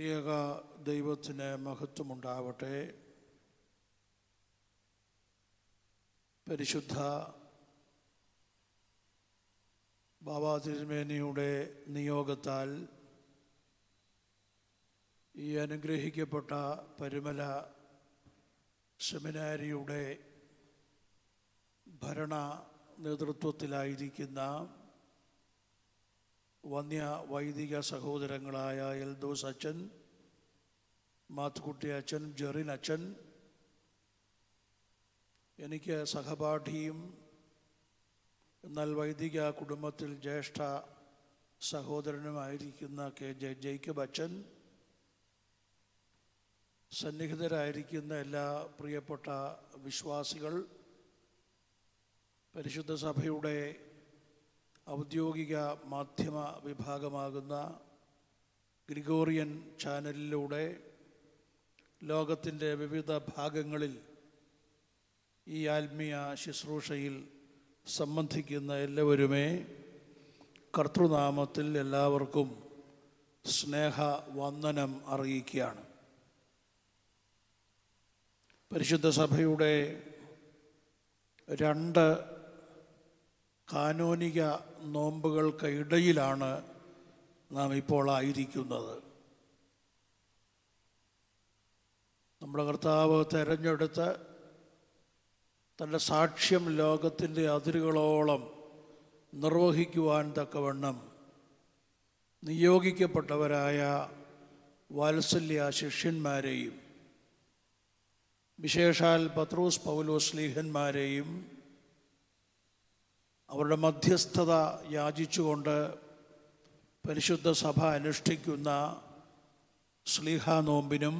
ത്രിയേക ദൈവത്തിന് മഹത്വമുണ്ടാവട്ടെ. പരിശുദ്ധ ബാബാ തിരുമേനിയുടെ നിയോഗത്താൽ ഈ അനുഗ്രഹിക്കപ്പെട്ട പരുമല സെമിനാരിയുടെ ഭരണ നേതൃത്വത്തിലായിരിക്കുന്ന വന്യ വൈദിക സഹോദരങ്ങളായ എൽദോസ് അച്ഛൻ, മാത്തുക്കുട്ടി അച്ഛൻ, ജെറിൻ അച്ഛൻ, എനിക്ക് സഹപാഠിയും എന്നാൽ വൈദിക കുടുംബത്തിൽ ജ്യേഷ്ഠ സഹോദരനുമായിരിക്കുന്ന ജേക്കബ് അച്ഛൻ, സന്നിഹിതരായിരിക്കുന്ന എല്ലാ പ്രിയപ്പെട്ട വിശ്വാസികൾ, പരിശുദ്ധ സഭയുടെ ഔദ്യോഗിക മാധ്യമ വിഭാഗമാകുന്ന ഗ്രിഗോറിയൻ ചാനലിലൂടെ ലോകത്തിൻ്റെ വിവിധ ഭാഗങ്ങളിൽ ഈ ആത്മീയ ശുശ്രൂഷയിൽ സംബന്ധിക്കുന്ന എല്ലാവരുമേ, കർത്തൃനാമത്തിൽ എല്ലാവർക്കും സ്നേഹവന്ദനം അറിയിക്കുകയാണ്. പരിശുദ്ധ സഭയുടെ 2 കാനോനിക നോമ്പുകൾക്ക് ഇടയിലാണ് നാം ഇപ്പോൾ ആയിരിക്കുന്നത്. നമ്മുടെ കർത്താവ് തെരഞ്ഞെടുത്ത് തൻ്റെ സാക്ഷ്യം ലോകത്തിൻ്റെ അതിരുകളോളം നിർവഹിക്കുവാൻ തക്കവണ്ണം നിയോഗിക്കപ്പെട്ടവരായ വാത്സല്യ ശിഷ്യന്മാരെയും വിശേഷാൽ പത്രോസ് പൗലോസ് ശ്ലീഹന്മാരെയും അവരുടെ മധ്യസ്ഥത യാചിച്ചുകൊണ്ട് പരിശുദ്ധ സഭ അനുഷ്ഠിക്കുന്ന ശ്ലീഹാ നോമ്പിനും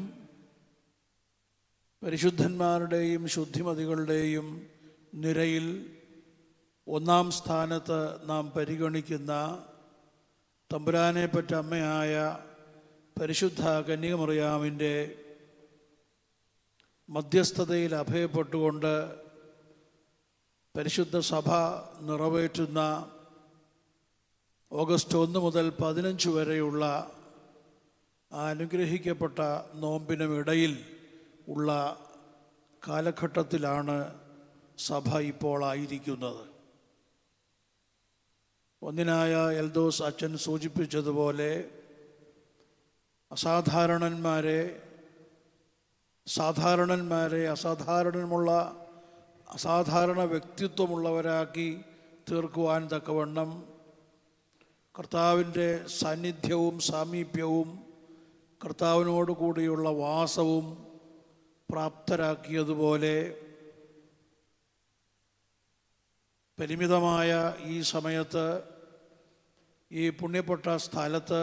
പരിശുദ്ധന്മാരുടെയും ശുദ്ധിമതികളുടെയും നിരയിൽ 1-ാം സ്ഥാനത്ത് നാം പരിഗണിക്കുന്ന തമ്പുരാനെ പറ്റ അമ്മയായ പരിശുദ്ധ കന്യകമറിയാമിൻ്റെ മധ്യസ്ഥതയിൽ അഭയപ്പെട്ടുകൊണ്ട് പരിശുദ്ധ സഭ നിറവേറ്റുന്ന ഓഗസ്റ്റ് 1 മുതൽ 15 വരെയുള്ള ആ അനുഗ്രഹിക്കപ്പെട്ട നോമ്പിനും ഇടയിൽ ഉള്ള കാലഘട്ടത്തിലാണ് സഭ ഇപ്പോൾ ആയിരിക്കുന്നത്. ഒന്നിനായ എൽദോസ് അച്ഛൻ സൂചിപ്പിച്ചതുപോലെ അസാധാരണന്മാരെ അസാധാരണ വ്യക്തിത്വമുള്ളവരാക്കി തീർക്കുവാൻ തക്കവണ്ണം കർത്താവിൻ്റെ സാന്നിധ്യവും സാമീപ്യവും കർത്താവിനോട് കൂടിയുള്ള വാസവും പ്രാപ്തരാക്കിയതുപോലെ പരിമിതമായ ഈ സമയത്ത് ഈ പുണ്യപ്പെട്ട സ്ഥലത്ത്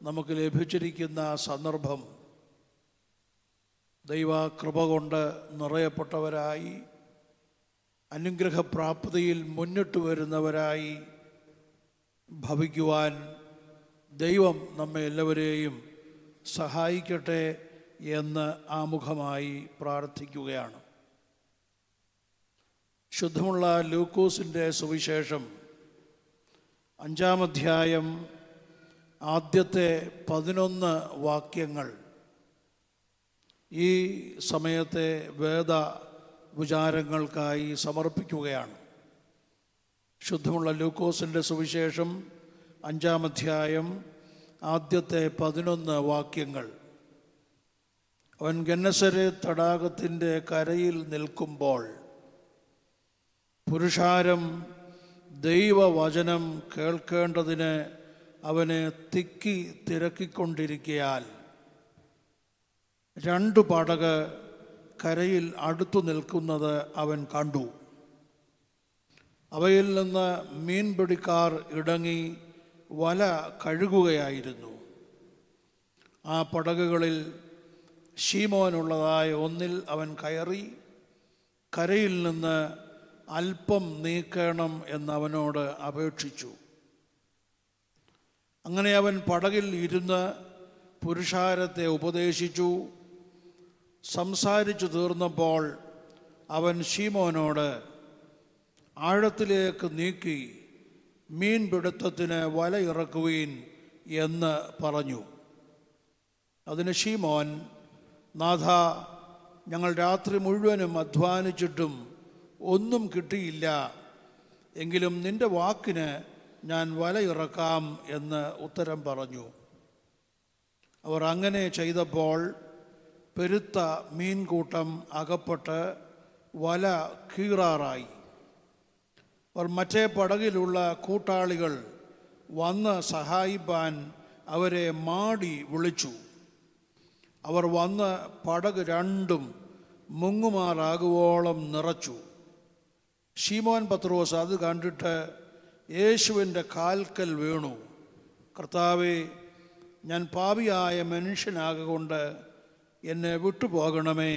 നമുക്ക് ലഭിച്ചിരിക്കുന്ന സന്ദർഭം ദൈവകൃപ കൊണ്ട് നിറയപ്പെട്ടവരായി അനുഗ്രഹപ്രാപ്തിയിൽ മുന്നിട്ട് വരുന്നവരായി ഭവിക്കുവാൻ ദൈവം നമ്മെ എല്ലാവരെയും സഹായിക്കട്ടെ എന്ന് ആമുഖമായി പ്രാർത്ഥിക്കുകയാണ്. ശുദ്ധമുള്ള ലൂക്കോസിൻ്റെ സുവിശേഷം 5-ാം അധ്യായം ആദ്യത്തെ 11 വാക്യങ്ങൾ ഈ സമയത്തെ വേദ വിചാരങ്ങൾക്കായി സമർപ്പിക്കുകയാണ്. ശുദ്ധമുള്ള ലൂക്കോസിൻ്റെ സുവിശേഷം 5-ാം അധ്യായം ആദ്യത്തെ 11 വാക്യങ്ങൾ. അവൻ ഗന്നസരേത്ത് തടാകത്തിൻ്റെ കരയിൽ നിൽക്കുമ്പോൾ പുരുഷാരം ദൈവവചനം കേൾക്കേണ്ടതിന് അവനെ തിരക്കിക്കൊണ്ടിരിക്കയാൽ 2 പടക് കരയിൽ അടുത്തു നിൽക്കുന്നത് അവൻ കണ്ടു. അവയിൽ നിന്ന് മീൻപിടിക്കാർ ഇടങ്ങി വല കഴുകുകയായിരുന്നു. ആ പടകുകളിൽ ശീമോനുള്ളതായ ഒന്നിൽ അവൻ കയറി കരയിൽ നിന്ന് അല്പം നീക്കണം എന്നവനോട് അപേക്ഷിച്ചു. അങ്ങനെ അവൻ പടകിൽ ഇരുന്ന് പുരുഷാരത്തെ ഉപദേശിച്ചു. സംസാരിച്ചു തീർന്നപ്പോൾ അവൻ ശീമോനോട് ആഴത്തിലേക്ക് നീക്കി മീൻപിടുത്തത്തിന് വല ഇറക്കുവീൻ എന്ന് പറഞ്ഞു. അതിന് ശീമോൻ, നാഥ, ഞങ്ങൾ രാത്രി മുഴുവനും അധ്വാനിച്ചിട്ടും ഒന്നും കിട്ടിയില്ല. എങ്കിലും നിന്റെ വാക്കിന് ഞാൻ വലയിറക്കാം എന്ന് ഉത്തരം പറഞ്ഞു. അവർ അങ്ങനെ ചെയ്തപ്പോൾ പെരുത്ത മീൻകൂട്ടം അകപ്പെട്ട് വല കീറാറായി. അവർ മറ്റേ പടകിലുള്ള കൂട്ടാളികൾ വന്ന് സഹായിപ്പാൻ അവരെ മാടി വിളിച്ചു. അവർ വന്ന് പടക് രണ്ടും മുങ്ങുമാറാകുവോളം നിറച്ചു. ശീമോൻ പത്രോസ് അത് കണ്ടിട്ട് യേശുവിൻ്റെ കാൽക്കൽ വീണു. കർത്താവേ, ഞാൻ പാപിയായ മനുഷ്യനാകൊണ്ട് എന്നെ വിട്ടുപോകണമേ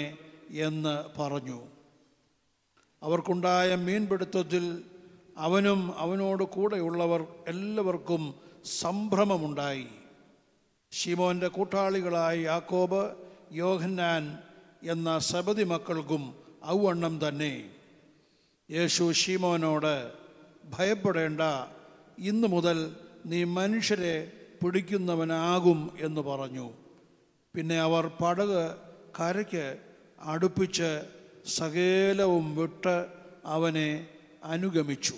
എന്ന് പറഞ്ഞു. അവർക്കുണ്ടായ മീൻപിടുത്തത്തിൽ അവനും അവനോട് കൂടെയുള്ളവർ എല്ലാവർക്കും സംഭ്രമമുണ്ടായി. ശിമോൻ്റെ കൂട്ടാളികളായ യാക്കോബ്, യോഹന്നാൻ എന്ന സെബദി മക്കൾക്കും ഔവണ്ണം തന്നെ. യേശു ശിമോനോട്, ഭയപ്പെടേണ്ട, ഇന്നു മുതൽ നീ മനുഷ്യരെ പിടിക്കുന്നവനാകും എന്ന് പറഞ്ഞു. പിന്നെ അവർ പടക് കരയ്ക്ക് അടുപ്പിച്ച് സകലവും വിട്ട് അവനെ അനുഗമിച്ചു.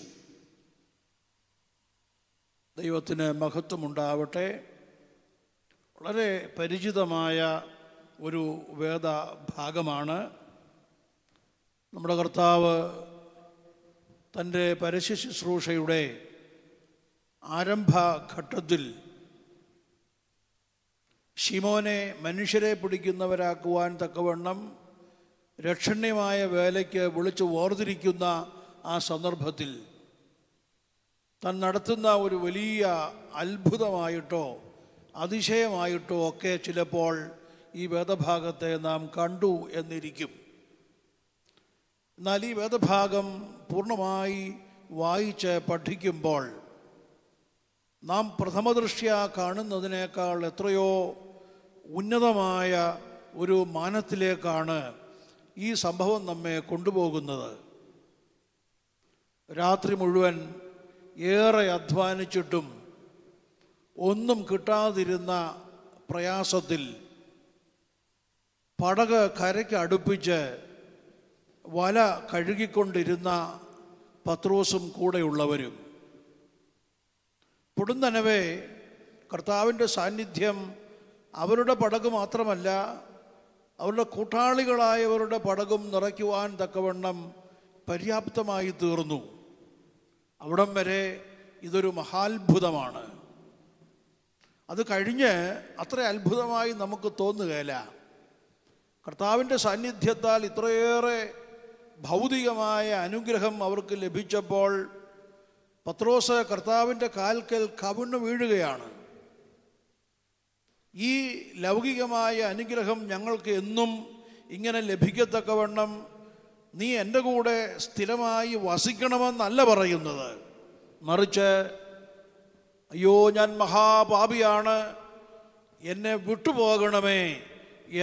ദൈവത്തിന് മഹത്വമുണ്ടാവട്ടെ. വളരെ പരിചിതമായ ഒരു വേദഭാഗമാണ്. നമ്മുടെ കർത്താവ് തൻ്റെ പരസ്യ ശുശ്രൂഷയുടെ ആരംഭഘട്ടത്തിൽ ശിമോനെ മനുഷ്യരെ പിടിക്കുന്നവരാക്കുവാൻ തക്കവണ്ണം രക്ഷണ്യമായ വേലയ്ക്ക് വിളിച്ചു വേർതിരിക്കുന്ന ആ സന്ദർഭത്തിൽ താൻ നടത്തുന്ന ഒരു വലിയ അത്ഭുതമായിട്ടോ അതിശയമായിട്ടോ ഒക്കെ ചിലപ്പോൾ ഈ വേദഭാഗത്തെ നാം കണ്ടു എന്നിരിക്കും. എന്നാൽ ഈ വേദഭാഗം പൂർണ്ണമായി വായിച്ച് പഠിക്കുമ്പോൾ നാം പ്രഥമദൃഷ്ട്യാ കാണുന്നതിനേക്കാൾ എത്രയോ ഉന്നതമായ ഒരു മാനത്തിലേക്കാണ് ഈ സംഭവം നമ്മെ കൊണ്ടുപോകുന്നത്. രാത്രി മുഴുവൻ ഏറെ അധ്വാനിച്ചിട്ടും ഒന്നും കിട്ടാതിരുന്ന പ്രയാസത്തിൽ പടക് കരയ്ക്ക് അടുപ്പിച്ച് വല കഴുകിക്കൊണ്ടിരുന്ന പത്രോസും കൂടെയുള്ളവരും പൊടുന്നനവേ കർത്താവിൻ്റെ സാന്നിധ്യം അവരുടെ പടക് മാത്രമല്ല, അവരുടെ കൂട്ടാളികളായവരുടെ പടകും നിറയ്ക്കുവാൻ തക്കവണ്ണം പര്യാപ്തമായി തീർന്നു. അവിടം വരെ ഇതൊരു മഹാത്ഭുതമാണ്. അത് കഴിഞ്ഞ് അത്ര അത്ഭുതമായി നമുക്ക് തോന്നുകയില്ല. കർത്താവിൻ്റെ സാന്നിധ്യത്താൽ ഇത്രയേറെ ഭൗതികമായ അനുഗ്രഹം അവർക്ക് ലഭിച്ചപ്പോൾ പത്രോസ് കർത്താവിൻ്റെ കാൽക്കൽ കവിണ്ണു വീഴുകയാണ്. ഈ ലൗകികമായ അനുഗ്രഹം ഞങ്ങൾക്ക് എന്നും ഇങ്ങനെ ലഭിക്കത്തക്കവണ്ണം നീ എൻ്റെ കൂടെ സ്ഥിരമായി വസിക്കണമെന്നല്ല പറയുന്നത്. മറിച്ച്, അയ്യോ, ഞാൻ മഹാപാപിയാണ്, എന്നെ വിട്ടുപോകണമേ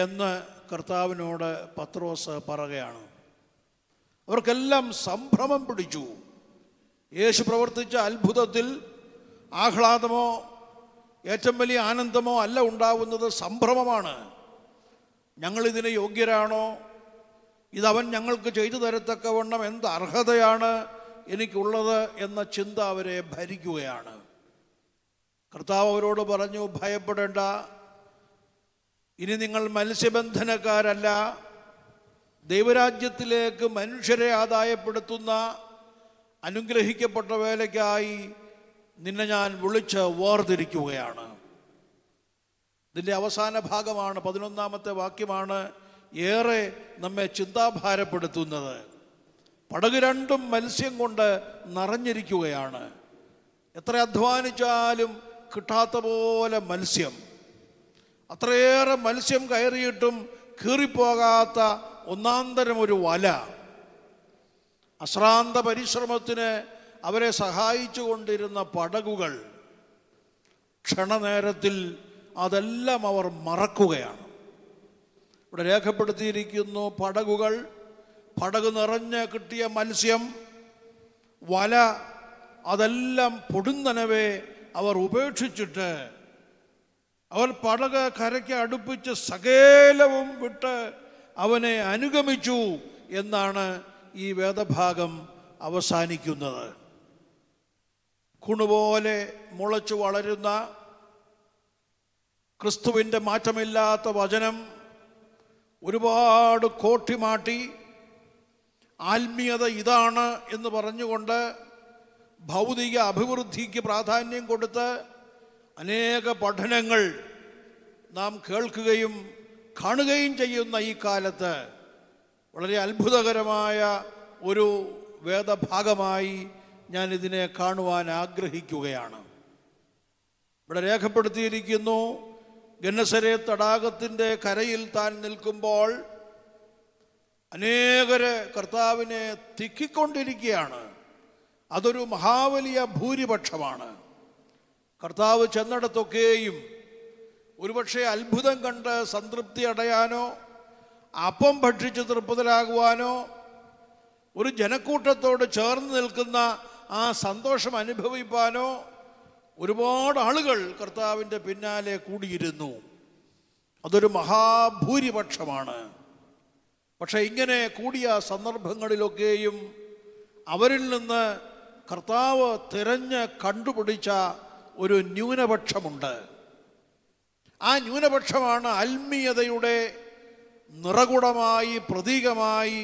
എന്ന് കർത്താവിനോട് പത്രോസ് പറയുകയാണ്. അവർക്കെല്ലാം സംഭ്രമം പിടിച്ചു. യേശു പ്രവർത്തിച്ച അത്ഭുതത്തിൽ ആഹ്ലാദമോ ഏറ്റവും വലിയ ആനന്ദമോ അല്ല ഉണ്ടാവുന്നത്, സംഭ്രമമാണ്. ഞങ്ങളിതിന് യോഗ്യരാണോ? ഇതവൻ ഞങ്ങൾക്ക് ചെയ്തു തരത്തക്കവണ്ണം എന്ത് അർഹതയാണ് എനിക്കുള്ളത് എന്ന ചിന്ത അവരെ ഭരിക്കുകയാണ്. കർത്താവ് അവരോട് പറഞ്ഞു, ഭയപ്പെടേണ്ട, ഇനി നിങ്ങൾ മത്സ്യബന്ധനക്കാരല്ല, ദൈവരാജ്യത്തിലേക്ക് മനുഷ്യരെ ആദായപ്പെടുത്തുന്ന അനുഗ്രഹിക്കപ്പെട്ട വേലയ്ക്കായി നിന്നെ ഞാൻ വിളിച്ച് വേർതിരിക്കുകയാണ്. ഇതിൻ്റെ അവസാന ഭാഗമാണ്, 11-ാമത്തെ വാക്യമാണ് ഏറെ നമ്മെ ചിന്താഭാരപ്പെടുത്തുന്നത്. പടക് രണ്ടും മത്സ്യം കൊണ്ട് നിറഞ്ഞിരിക്കുകയാണ്. എത്ര അധ്വാനിച്ചാലും കിട്ടാത്ത പോലെ മത്സ്യം, അത്രയേറെ മത്സ്യം കയറിയിട്ടും കീറിപ്പോകാത്ത ഒന്നാന്തരം ഒരു വല. അശ്രാന്ത പരിശ്രമത്തിന് അവരെ സഹായിച്ചു കൊണ്ടിരുന്ന പടകുകൾ ക്ഷണനേരത്തിൽ അതെല്ലാം അവർ മറക്കുകയാണ്. ഇവിടെ രേഖപ്പെടുത്തിയിരിക്കുന്നു, പടക് നിറഞ്ഞ് കിട്ടിയ മത്സ്യം, വല, അതെല്ലാം പൊടുന്നനവേ അവർ ഉപേക്ഷിച്ചിട്ട് അവർ പടക് കരയ്ക്ക് അടുപ്പിച്ച് സകലവും വിട്ട് അവനെ അനുഗമിച്ചു എന്നാണ് ഈ വേദഭാഗം അവസാനിക്കുന്നത്. കുണുപോലെ മുളച്ചു വളരുന്ന ക്രിസ്തുവിൻ്റെ മാറ്റമില്ലാത്ത വചനം ഒരുപാട് കോട്ടിമാട്ടി ആത്മീയത ഇതാണ് എന്ന് പറഞ്ഞുകൊണ്ട് ഭൗതിക അഭിവൃദ്ധിക്ക് പ്രാധാന്യം കൊടുത്ത് അനേക പഠനങ്ങൾ നാം കേൾക്കുകയും കാണുകയും ചെയ്യുന്ന ഈ കാലത്ത് വളരെ അത്ഭുതകരമായ ഒരു വേദഭാഗമായി ഞാനിതിനെ കാണുവാൻ ആഗ്രഹിക്കുകയാണ്. ഇവിടെ രേഖപ്പെടുത്തിയിരിക്കുന്നു, ഗന്നസരേത്ത് തടാകത്തിൻ്റെ കരയിൽ താൻ നിൽക്കുമ്പോൾ അനേകര് കർത്താവിനെ തിക്കിക്കൊണ്ടിരിക്കുകയാണ്. അതൊരു മഹാവലിയ ഭൂരിപക്ഷമാണ്. കർത്താവ് ചെന്നിടത്തൊക്കെയും ഒരുപക്ഷെ അത്ഭുതം കണ്ട് സംതൃപ്തി അടയാനോ അപ്പം ഭക്ഷിച്ച് തൃപ്തരാകുവാനോ ഒരു ജനക്കൂട്ടത്തോട് ചേർന്ന് നിൽക്കുന്ന ആ സന്തോഷം അനുഭവിപ്പാനോ ഒരുപാട് ആളുകൾ കർത്താവിൻ്റെ പിന്നാലെ കൂടിയിരുന്നു. അതൊരു മഹാഭൂരിപക്ഷമാണ്. പക്ഷെ ഇങ്ങനെ കൂടിയ സന്ദർഭങ്ങളിലൊക്കെയും അവരിൽ നിന്ന് കർത്താവ് തിരഞ്ഞ് കണ്ടുപിടിച്ച ഒരു ന്യൂനപക്ഷമുണ്ട്. ആ ന്യൂനപക്ഷമാണ് ആത്മീയതയുടെ നിറകുടമായി പ്രതീകമായി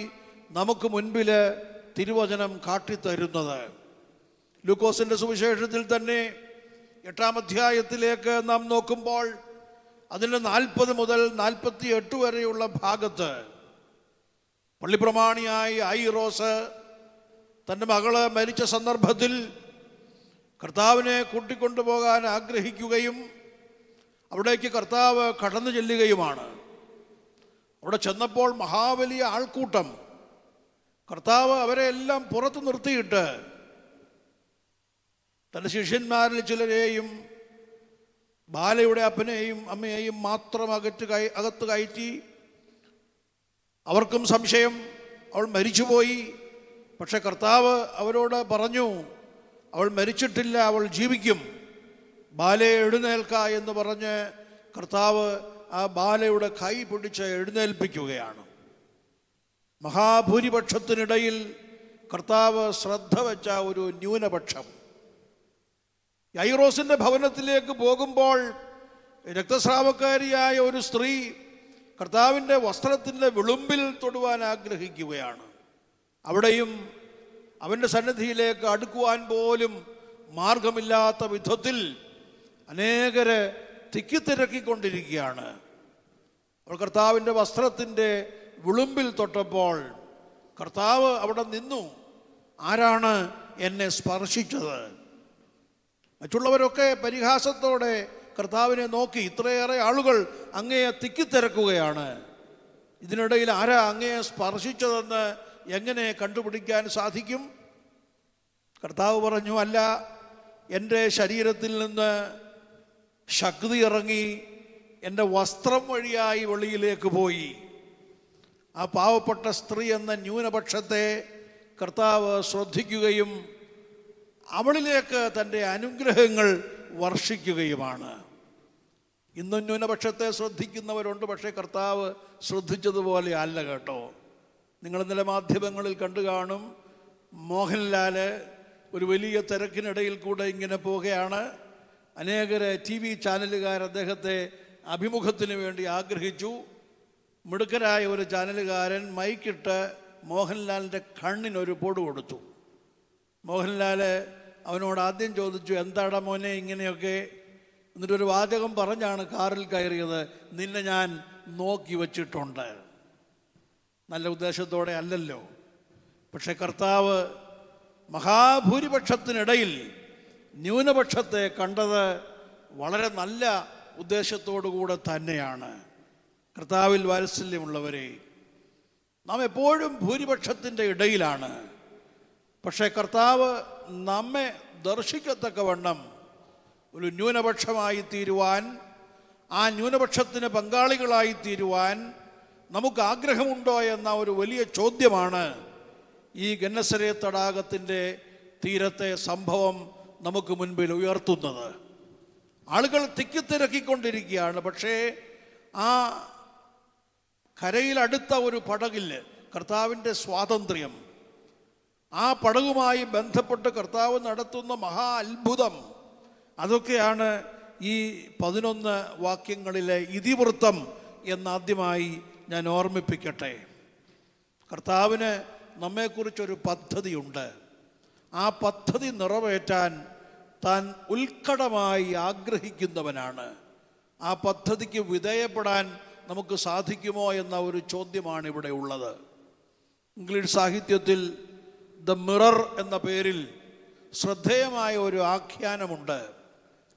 നമുക്ക് മുൻപിൽ തിരുവചനം കാട്ടിത്തരുന്നത്. ലൂക്കോസിൻ്റെ സുവിശേഷത്തിൽ തന്നെ 8-ാം അധ്യായത്തിലേക്ക് നാം നോക്കുമ്പോൾ അതിൻ്റെ 40 മുതൽ 48 വരെയുള്ള ഭാഗത്ത് പള്ളിപ്രമാണിയായി ഐറോസ് തൻ്റെ മകള് മരിച്ച സന്ദർഭത്തിൽ കർത്താവിനെ കൂട്ടിക്കൊണ്ടുപോകാൻ ആഗ്രഹിക്കുകയും അവിടേക്ക് കർത്താവ് കടന്നു ചെല്ലുകയുമാണ്. അവിടെ ചെന്നപ്പോൾ മഹാവലിയ ആൾക്കൂട്ടം. കർത്താവ് അവരെ എല്ലാം പുറത്ത് നിർത്തിയിട്ട് തൻ്റെ ശിഷ്യന്മാരിൽ ചിലരെയും ബാലയുടെ അപ്പനെയും അമ്മയെയും മാത്രം അകത്ത് കയറ്റി. അവർക്കും സംശയം, അവൾ മരിച്ചുപോയി. പക്ഷെ കർത്താവ് അവരോട് പറഞ്ഞു, അവൾ മരിച്ചിട്ടില്ല, അവൾ ജീവിക്കും, ബാലയെ എഴുന്നേൽക്ക എന്ന് പറഞ്ഞ് കർത്താവ് ആ ബാലയുടെ കൈ പിടിച്ച് എഴുന്നേൽപ്പിക്കുകയാണ്. മഹാഭൂരിപക്ഷത്തിനിടയിൽ കർത്താവ് ശ്രദ്ധ വെച്ച ഒരു ന്യൂനപക്ഷം. യൈറോസിൻ്റെ ഭവനത്തിലേക്ക് പോകുമ്പോൾ രക്തസ്രാവക്കാരിയായ ഒരു സ്ത്രീ കർത്താവിൻ്റെ വസ്ത്രത്തിൻ്റെ വിളുമ്പിൽ തൊടുവാൻ ആഗ്രഹിക്കുകയാണ്. അവിടെയും അവൻ്റെ സന്നിധിയിലേക്ക് അടുക്കുവാൻ പോലും മാർഗമില്ലാത്ത വിധത്തിൽ അനേകര് തിക്കിത്തിരക്കിക്കൊണ്ടിരിക്കുകയാണ്. അവൾ കർത്താവിൻ്റെ വസ്ത്രത്തിൻ്റെ വിളുമ്പിൽ തൊട്ടപ്പോൾ കർത്താവ് അവിടെ നിന്നു. ആരാണ് എന്നെ സ്പർശിച്ചത്? മറ്റുള്ളവരൊക്കെ പരിഹാസത്തോടെ കർത്താവിനെ നോക്കി. ഇത്രയേറെ ആളുകൾ അങ്ങയെ തിക്കിത്തിരക്കുകയാണ്, ഇതിനിടയിൽ ആരാ അങ്ങയെ സ്പർശിച്ചതെന്ന് എങ്ങനെ കണ്ടുപിടിക്കാൻ സാധിക്കും? കർത്താവ് പറഞ്ഞു, അല്ല, എൻ്റെ ശരീരത്തിൽ നിന്ന് ശക്തി ഇറങ്ങി എൻ്റെ വസ്ത്രം വഴിയായി വെളിയിലേക്ക് പോയി. ആ പാവപ്പെട്ട സ്ത്രീ എന്ന ന്യൂനപക്ഷത്തെ കർത്താവ് ശ്രദ്ധിക്കുകയും അവളിലേക്ക് തൻ്റെ അനുഗ്രഹങ്ങൾ വർഷിക്കുകയുമാണ്. ഇന്നും ന്യൂനപക്ഷത്തെ ശ്രദ്ധിക്കുന്നവരുണ്ട്, പക്ഷേ കർത്താവ് ശ്രദ്ധിച്ചതുപോലെ അല്ല കേട്ടോ. നിങ്ങൾ ഇന്നലെ മാധ്യമങ്ങളിൽ കണ്ടു കാണും, മോഹൻലാൽ ഒരു വലിയ തിരക്കിനിടയിൽ കൂടെ ഇങ്ങനെ പോവുകയാണ്. അനേകരെ TV ചാനലുകാർ അദ്ദേഹത്തെ അഭിമുഖത്തിന് വേണ്ടി ആഗ്രഹിച്ചു. മിടുക്കരായ ഒരു ചാനലുകാരൻ മൈക്കിട്ട് മോഹൻലാലിൻ്റെ കണ്ണിനൊരു പൊട് കൊടുത്തു. മോഹൻലാൽ അവനോട് ആദ്യം ചോദിച്ചു, എന്താടാ മോനെ ഇങ്ങനെയൊക്കെ? എന്നിട്ടൊരു വാചകം പറഞ്ഞാണ് കാറിൽ കയറിയത്, നിന്നെ ഞാൻ നോക്കി വച്ചിട്ടുണ്ട്. നല്ല ഉദ്ദേശത്തോടെ അല്ലല്ലോ. പക്ഷെ കർത്താവ് മഹാഭൂരിപക്ഷത്തിനിടയിൽ ന്യൂനപക്ഷത്തെ കണ്ടത് വളരെ നല്ല ഉദ്ദേശത്തോടു കൂടെ തന്നെയാണ്. കർത്താവിൽ വാത്സല്യമുള്ളവരെ, നാം എപ്പോഴും ഭൂരിപക്ഷത്തിൻ്റെ ഇടയിലാണ്. പക്ഷേ കർത്താവ് നമ്മെ ദർശിക്കത്തക്കവണ്ണം ഒരു ന്യൂനപക്ഷമായി തീരുവാൻ, ആ ന്യൂനപക്ഷത്തിന് പങ്കാളികളായി തീരുവാൻ നമുക്ക് ആഗ്രഹമുണ്ടോ എന്ന ഒരു വലിയ ചോദ്യമാണ് ഈ ഗന്നസരേത്ത് തടാകത്തിൻ്റെ തീരത്തെ സംഭവം നമുക്ക് മുൻപിൽ ഉയർത്തുന്നത്. ആളുകൾ തിക്കിത്തിരക്കിക്കൊണ്ടിരിക്കുകയാണ്. പക്ഷേ ആ കരയിലടുത്ത ഒരു പടകിൽ കർത്താവിൻ്റെ സ്വാതന്ത്ര്യം, ആ പടകുമായി ബന്ധപ്പെട്ട് കർത്താവ് നടത്തുന്ന മഹാ അത്ഭുതം, അതൊക്കെയാണ് ഈ 11 വാക്യങ്ങളിലെ ഇതിവൃത്തം എന്നാദ്യമായി ഞാൻ ഓർമ്മിപ്പിക്കട്ടെ. കർത്താവിന് നമ്മെക്കുറിച്ചൊരു പദ്ധതിയുണ്ട്. ആ പദ്ധതി നിറവേറ്റാൻ താൻ ഉത്കടമായി ആഗ്രഹിക്കുന്നവനാണ്. ആ പദ്ധതിക്ക് വിധേയപ്പെടാൻ നമുക്ക് സാധിക്കുമോ എന്ന ഒരു ചോദ്യമാണ് ഇവിടെ ഉള്ളത്. ഇംഗ്ലീഷ് സാഹിത്യത്തിൽ ദ മിറർ എന്ന പേരിൽ ശ്രദ്ധേയമായ ഒരു ആഖ്യാനമുണ്ട്.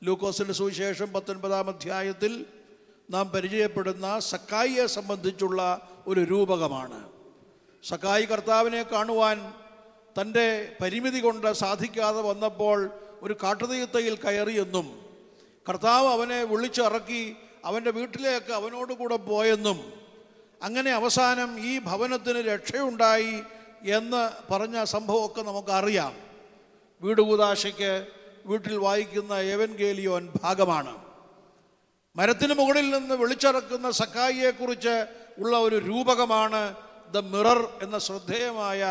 ലൂക്കോസിൻ്റെ സുവിശേഷം 19-ാം അധ്യായത്തിൽ നാം പരിചയപ്പെടുന്ന സക്കായിയെ സംബന്ധിച്ചുള്ള ഒരു രൂപകമാണ്. സക്കായി കർത്താവിനെ കാണുവാൻ തൻ്റെ പരിമിതി കൊണ്ട് സാധിക്കാതെ വന്നപ്പോൾ ഒരു കാട്ടുതീത്തയിൽ കയറിയെന്നും കർത്താവ് അവനെ വിളിച്ചിറക്കി അവൻ്റെ വീട്ടിലേക്ക് അവനോടുകൂടെ പോയെന്നും അങ്ങനെ അവസാനം ഈ ഭവനത്തിന് രക്ഷയുണ്ടായി എന്ന് പറഞ്ഞ സംഭവമൊക്കെ നമുക്കറിയാം. വീട് കൂദാശയ്ക്ക് വീട്ടിൽ വായിക്കുന്ന എവൻഗേലിയോൻ ഭാഗമാണ്. മരത്തിന് മുകളിൽ നിന്ന് വിളിച്ചിറക്കുന്ന സക്കായിയെക്കുറിച്ച് ഉള്ള ഒരു രൂപകമാണ് ദ മിറർ എന്ന ശ്രദ്ധേയമായ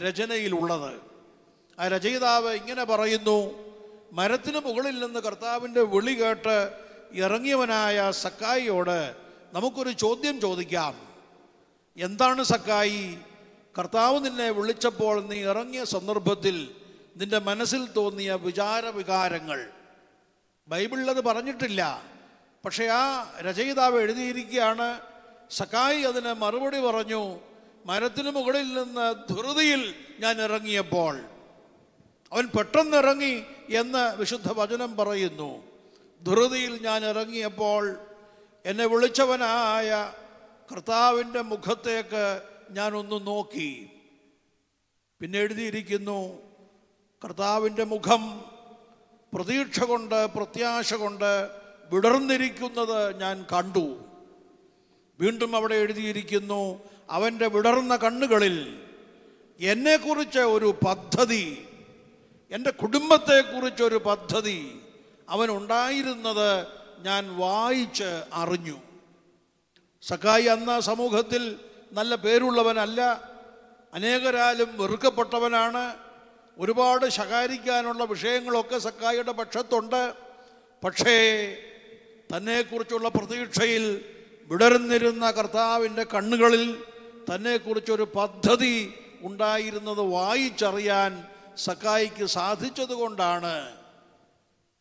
രചനയിലുള്ളത്. ആ രചയിതാവ് ഇങ്ങനെ പറയുന്നു: മരത്തിന് മുകളിൽ നിന്ന് കർത്താവിൻ്റെ വിളി കേട്ട് ഇറങ്ങിയവനായ സക്കായിയോട് നമുക്കൊരു ചോദ്യം ചോദിക്കാം. എന്താണ് സക്കായി, കർത്താവ് നിന്നെ വിളിച്ചപ്പോൾ നീ ഇറങ്ങിയ സന്ദർഭത്തിൽ നിന്റെ മനസ്സിൽ തോന്നിയ വികാരങ്ങൾ? ബൈബിളിലത് പറഞ്ഞിട്ടില്ല, പക്ഷേ ആ രചയിതാവ് എഴുതിയിരിക്കുകയാണ്. സക്കായി അതിന് മറുപടി പറഞ്ഞു: മരത്തിന് മുകളിൽ നിന്ന് ധൃതിയിൽ ഞാൻ ഇറങ്ങിയപ്പോൾ. അവൻ പെട്ടെന്നിറങ്ങി എന്ന് വിശുദ്ധ വചനം പറയുന്നു. ധൃതിയിൽ ഞാൻ ഇറങ്ങിയപ്പോൾ എന്നെ വിളിച്ചവനായ കർത്താവിൻ്റെ മുഖത്തേക്ക് ഞാനൊന്ന് നോക്കി. പിന്നെ എഴുതിയിരിക്കുന്നു, കർത്താവിൻ്റെ മുഖം പ്രതീക്ഷ കൊണ്ട് പ്രത്യാശ കൊണ്ട് വിടർന്നിരിക്കുന്നത് ഞാൻ കണ്ടു. വീണ്ടും അവിടെ എഴുതിയിരിക്കുന്നു, അവൻ്റെ വിടർന്ന കണ്ണുകളിൽ എന്നെക്കുറിച്ച് ഒരു പദ്ധതി, എൻ്റെ കുടുംബത്തെക്കുറിച്ചൊരു പദ്ധതി അവനുണ്ടായിരുന്നത് ഞാൻ വായിച്ച് അറിഞ്ഞു. സക്കായി അന്ന് സമൂഹത്തിൽ നല്ല പേരുള്ളവനല്ല, അനേകരാലും വെറുക്കപ്പെട്ടവനാണ്. ഒരുപാട് ശകാരിക്കാനുള്ള വിഷയങ്ങളൊക്കെ സക്കായിയുടെ പക്ഷത്തുണ്ട്. പക്ഷേ തന്നെക്കുറിച്ചുള്ള പ്രതീക്ഷയിൽ വിടർന്നിരുന്ന കർത്താവിൻ്റെ കണ്ണുകളിൽ തന്നെക്കുറിച്ചൊരു പദ്ധതി ഉണ്ടായിരുന്നത് വായിച്ചറിയാൻ സക്കായിക്ക് സാധിച്ചതുകൊണ്ടാണ്.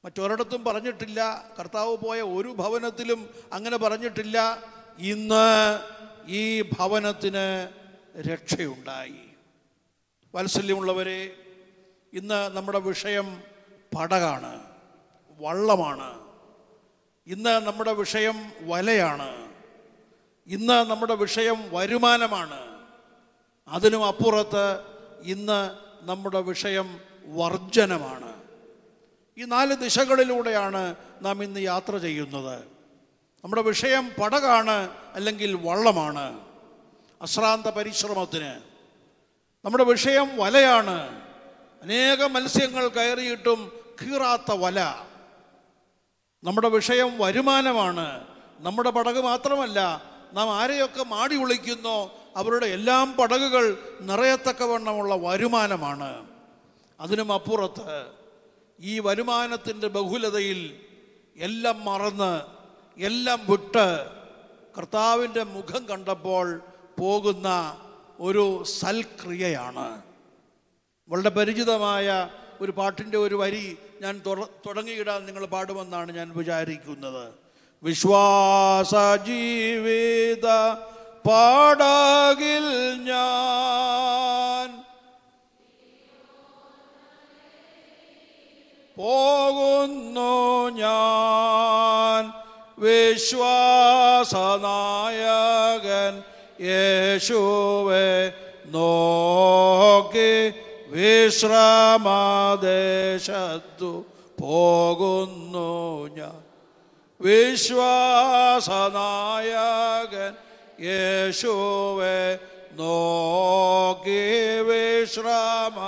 മറ്റൊരിടത്തും പറഞ്ഞിട്ടില്ല, കർത്താവ് പോയ ഒരു ഭവനത്തിലും അങ്ങനെ പറഞ്ഞിട്ടില്ല, ഇന്ന് ഈ ഭവനത്തിന് രക്ഷയുണ്ടായി. വാത്സല്യമുള്ളവരെ, ഇന്ന് നമ്മുടെ വിഷയം പടകാണ്, വള്ളമാണ്. ഇന്ന് നമ്മുടെ വിഷയം വലയാണ്. ഇന്ന് നമ്മുടെ വിഷയം വരുമാനമാണ്. അതിനും അപ്പുറത്ത് ഇന്ന് നമ്മുടെ വിഷയം വർജനമാണ്. ഈ 4 ദിശകളിലൂടെയാണ് നാം ഇന്ന് യാത്ര ചെയ്യുന്നത്. നമ്മുടെ വിഷയം പടകാണ്, അല്ലെങ്കിൽ വള്ളമാണ്, അശ്രാന്ത പരിശ്രമത്തിന്. നമ്മുടെ വിഷയം വലയാണ്, അനേക മത്സ്യങ്ങൾ കയറിയിട്ടും കീറാത്ത വല. നമ്മുടെ വിഷയം വരുമാനമാണ്. നമ്മുടെ പടക് മാത്രമല്ല, നാം ആരെയൊക്കെ മാടി വിളിക്കുന്നോ അവരുടെ എല്ലാം പടകുകൾ നിറയത്തക്കവണ്ണമുള്ള വരുമാനമാണ്. അതിനും അപ്പുറത്ത് ഈ വരുമാനത്തിൻ്റെ ബഹുലതയിൽ എല്ലാം മറന്ന് എല്ലാം വിട്ട് കർത്താവിൻ്റെ മുഖം കണ്ടപ്പോൾ പോകുന്ന ഒരു സൽക്രിയയാണ്. വളരെ പരിചിതമായ ഒരു പാട്ടിൻ്റെ ഒരു വരി ഞാൻ തുടങ്ങിയിടാൻ നിങ്ങൾ പാടുമെന്നാണ് ഞാൻ വിചാരിക്കുന്നത്. വിശ്വാസ ജീവിത പാടകിൽ ഞാൻ പോകുന്നു, ഞാൻ വിശ്വാസനായകൻ യേശുവെ നോക്കി വിശ്രമദേശത്തു പോകുന്നു ഞാൻ. വിശ്വാസനായകൻ യേശുവെ നോക്കി വിശ്രമ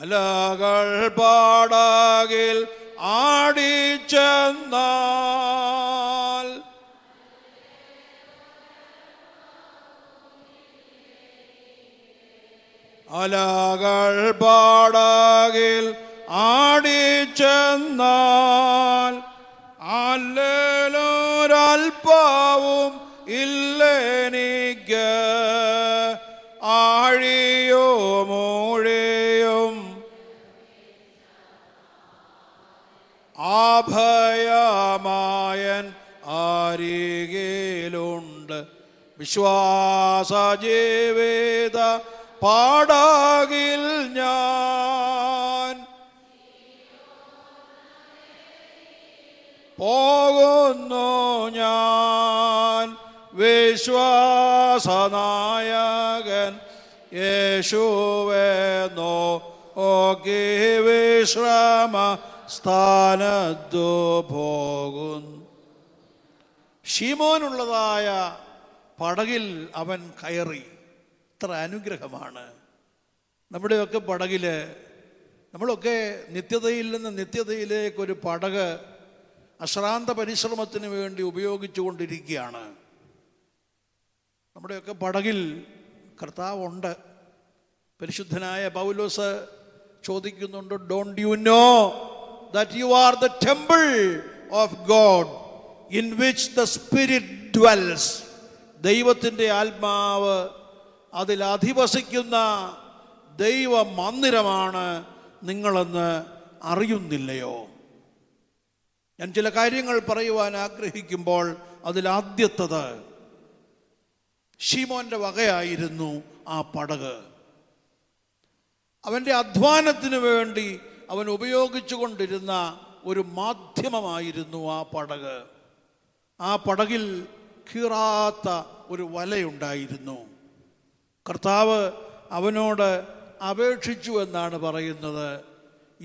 അലകൾ പാടകിൽ ആടിച്ചെന്നാൽ അലകൾ പാടകിൽ ആടിച്ചെന്നാൽ അല്ലേലൊരൽപ്പവും ഇല്ലെനിക്ക് ആഴിയോ മൂഴിയും അഭയമായൻ അരികിലുണ്ട്. വിശ്വാസ ജീവിത പാടകിൽ ഞാൻ പോകുന്നു. ഞാൻ വിശ്വാസനായകൻ യേശുവേ നോക്കി വിശ്രമ സ്ഥാനത്തു പോകുന്നു. ശീമോനുള്ളതായ പടകിൽ അവൻ കയറി. ഇത്ര അനുഗ്രഹമാണ്. നമ്മുടെയൊക്കെ പടകിൽ നമ്മളൊക്കെ നിത്യതയിൽ നിന്ന് നിത്യതയിലേക്കൊരു പടക് അശ്രാന്ത പരിശ്രമത്തിന് വേണ്ടി ഉപയോഗിച്ചു കൊണ്ടിരിക്കുകയാണ്. നമ്മുടെയൊക്കെ പടകിൽ കർത്താവുണ്ട്. പരിശുദ്ധനായ പൗലോസ് ചോദിക്കുന്നുണ്ട്, don't you know that you are the temple of God in which the spirit dwells. ദൈവത്തിൻ്റെ ആത്മാവ് അതിൽ അധിവസിക്കുന്ന ദൈവ മന്ദിരമാണ് നിങ്ങളെന്ന് അറിയുന്നില്ലയോ? ഞാൻ ചില കാര്യങ്ങൾ പറയുവാൻ ആഗ്രഹിക്കുമ്പോൾ അതിലാദ്യത്തത് ശീമോൻ്റെ വകയായിരുന്നു ആ പടക്. അവൻ്റെ അധ്വാനത്തിന് വേണ്ടി അവൻ ഉപയോഗിച്ചു കൊണ്ടിരുന്ന ഒരു മാധ്യമമായിരുന്നു ആ പടക്. ആ പടകിൽ കീറാത്ത ഒരു വലയുണ്ടായിരുന്നു. കർത്താവ് അവനോട് അപേക്ഷിച്ചു എന്നാണ് പറയുന്നത്,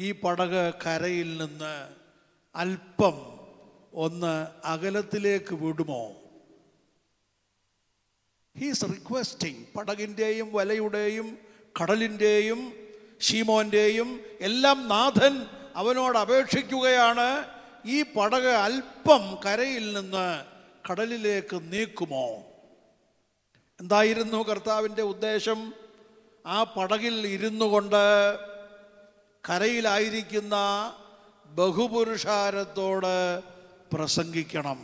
ഈ പടക് കരയിൽ നിന്ന് അല്പം ഒന്ന് അകലത്തിലേക്ക് വിടുമോ? He's requesting. പടകിൻ്റെയും വലയുടെയും കടലിൻ്റെയും ശീമോൻ്റെയും എല്ലാം നാഥൻ അവനോട് അപേക്ഷിക്കുകയാണ്, ഈ പടക് അല്പം കരയിൽ നിന്ന് കടലിലേക്ക് നീക്കുമോ? എന്തായിരുന്നു കർത്താവിൻ്റെ ഉദ്ദേശം? ആ പടകിൽ ഇരുന്നു കൊണ്ട് കരയിലായിരിക്കുന്ന ബഹുപുരുഷാരത്തോട് പ്രസംഗിക്കണം.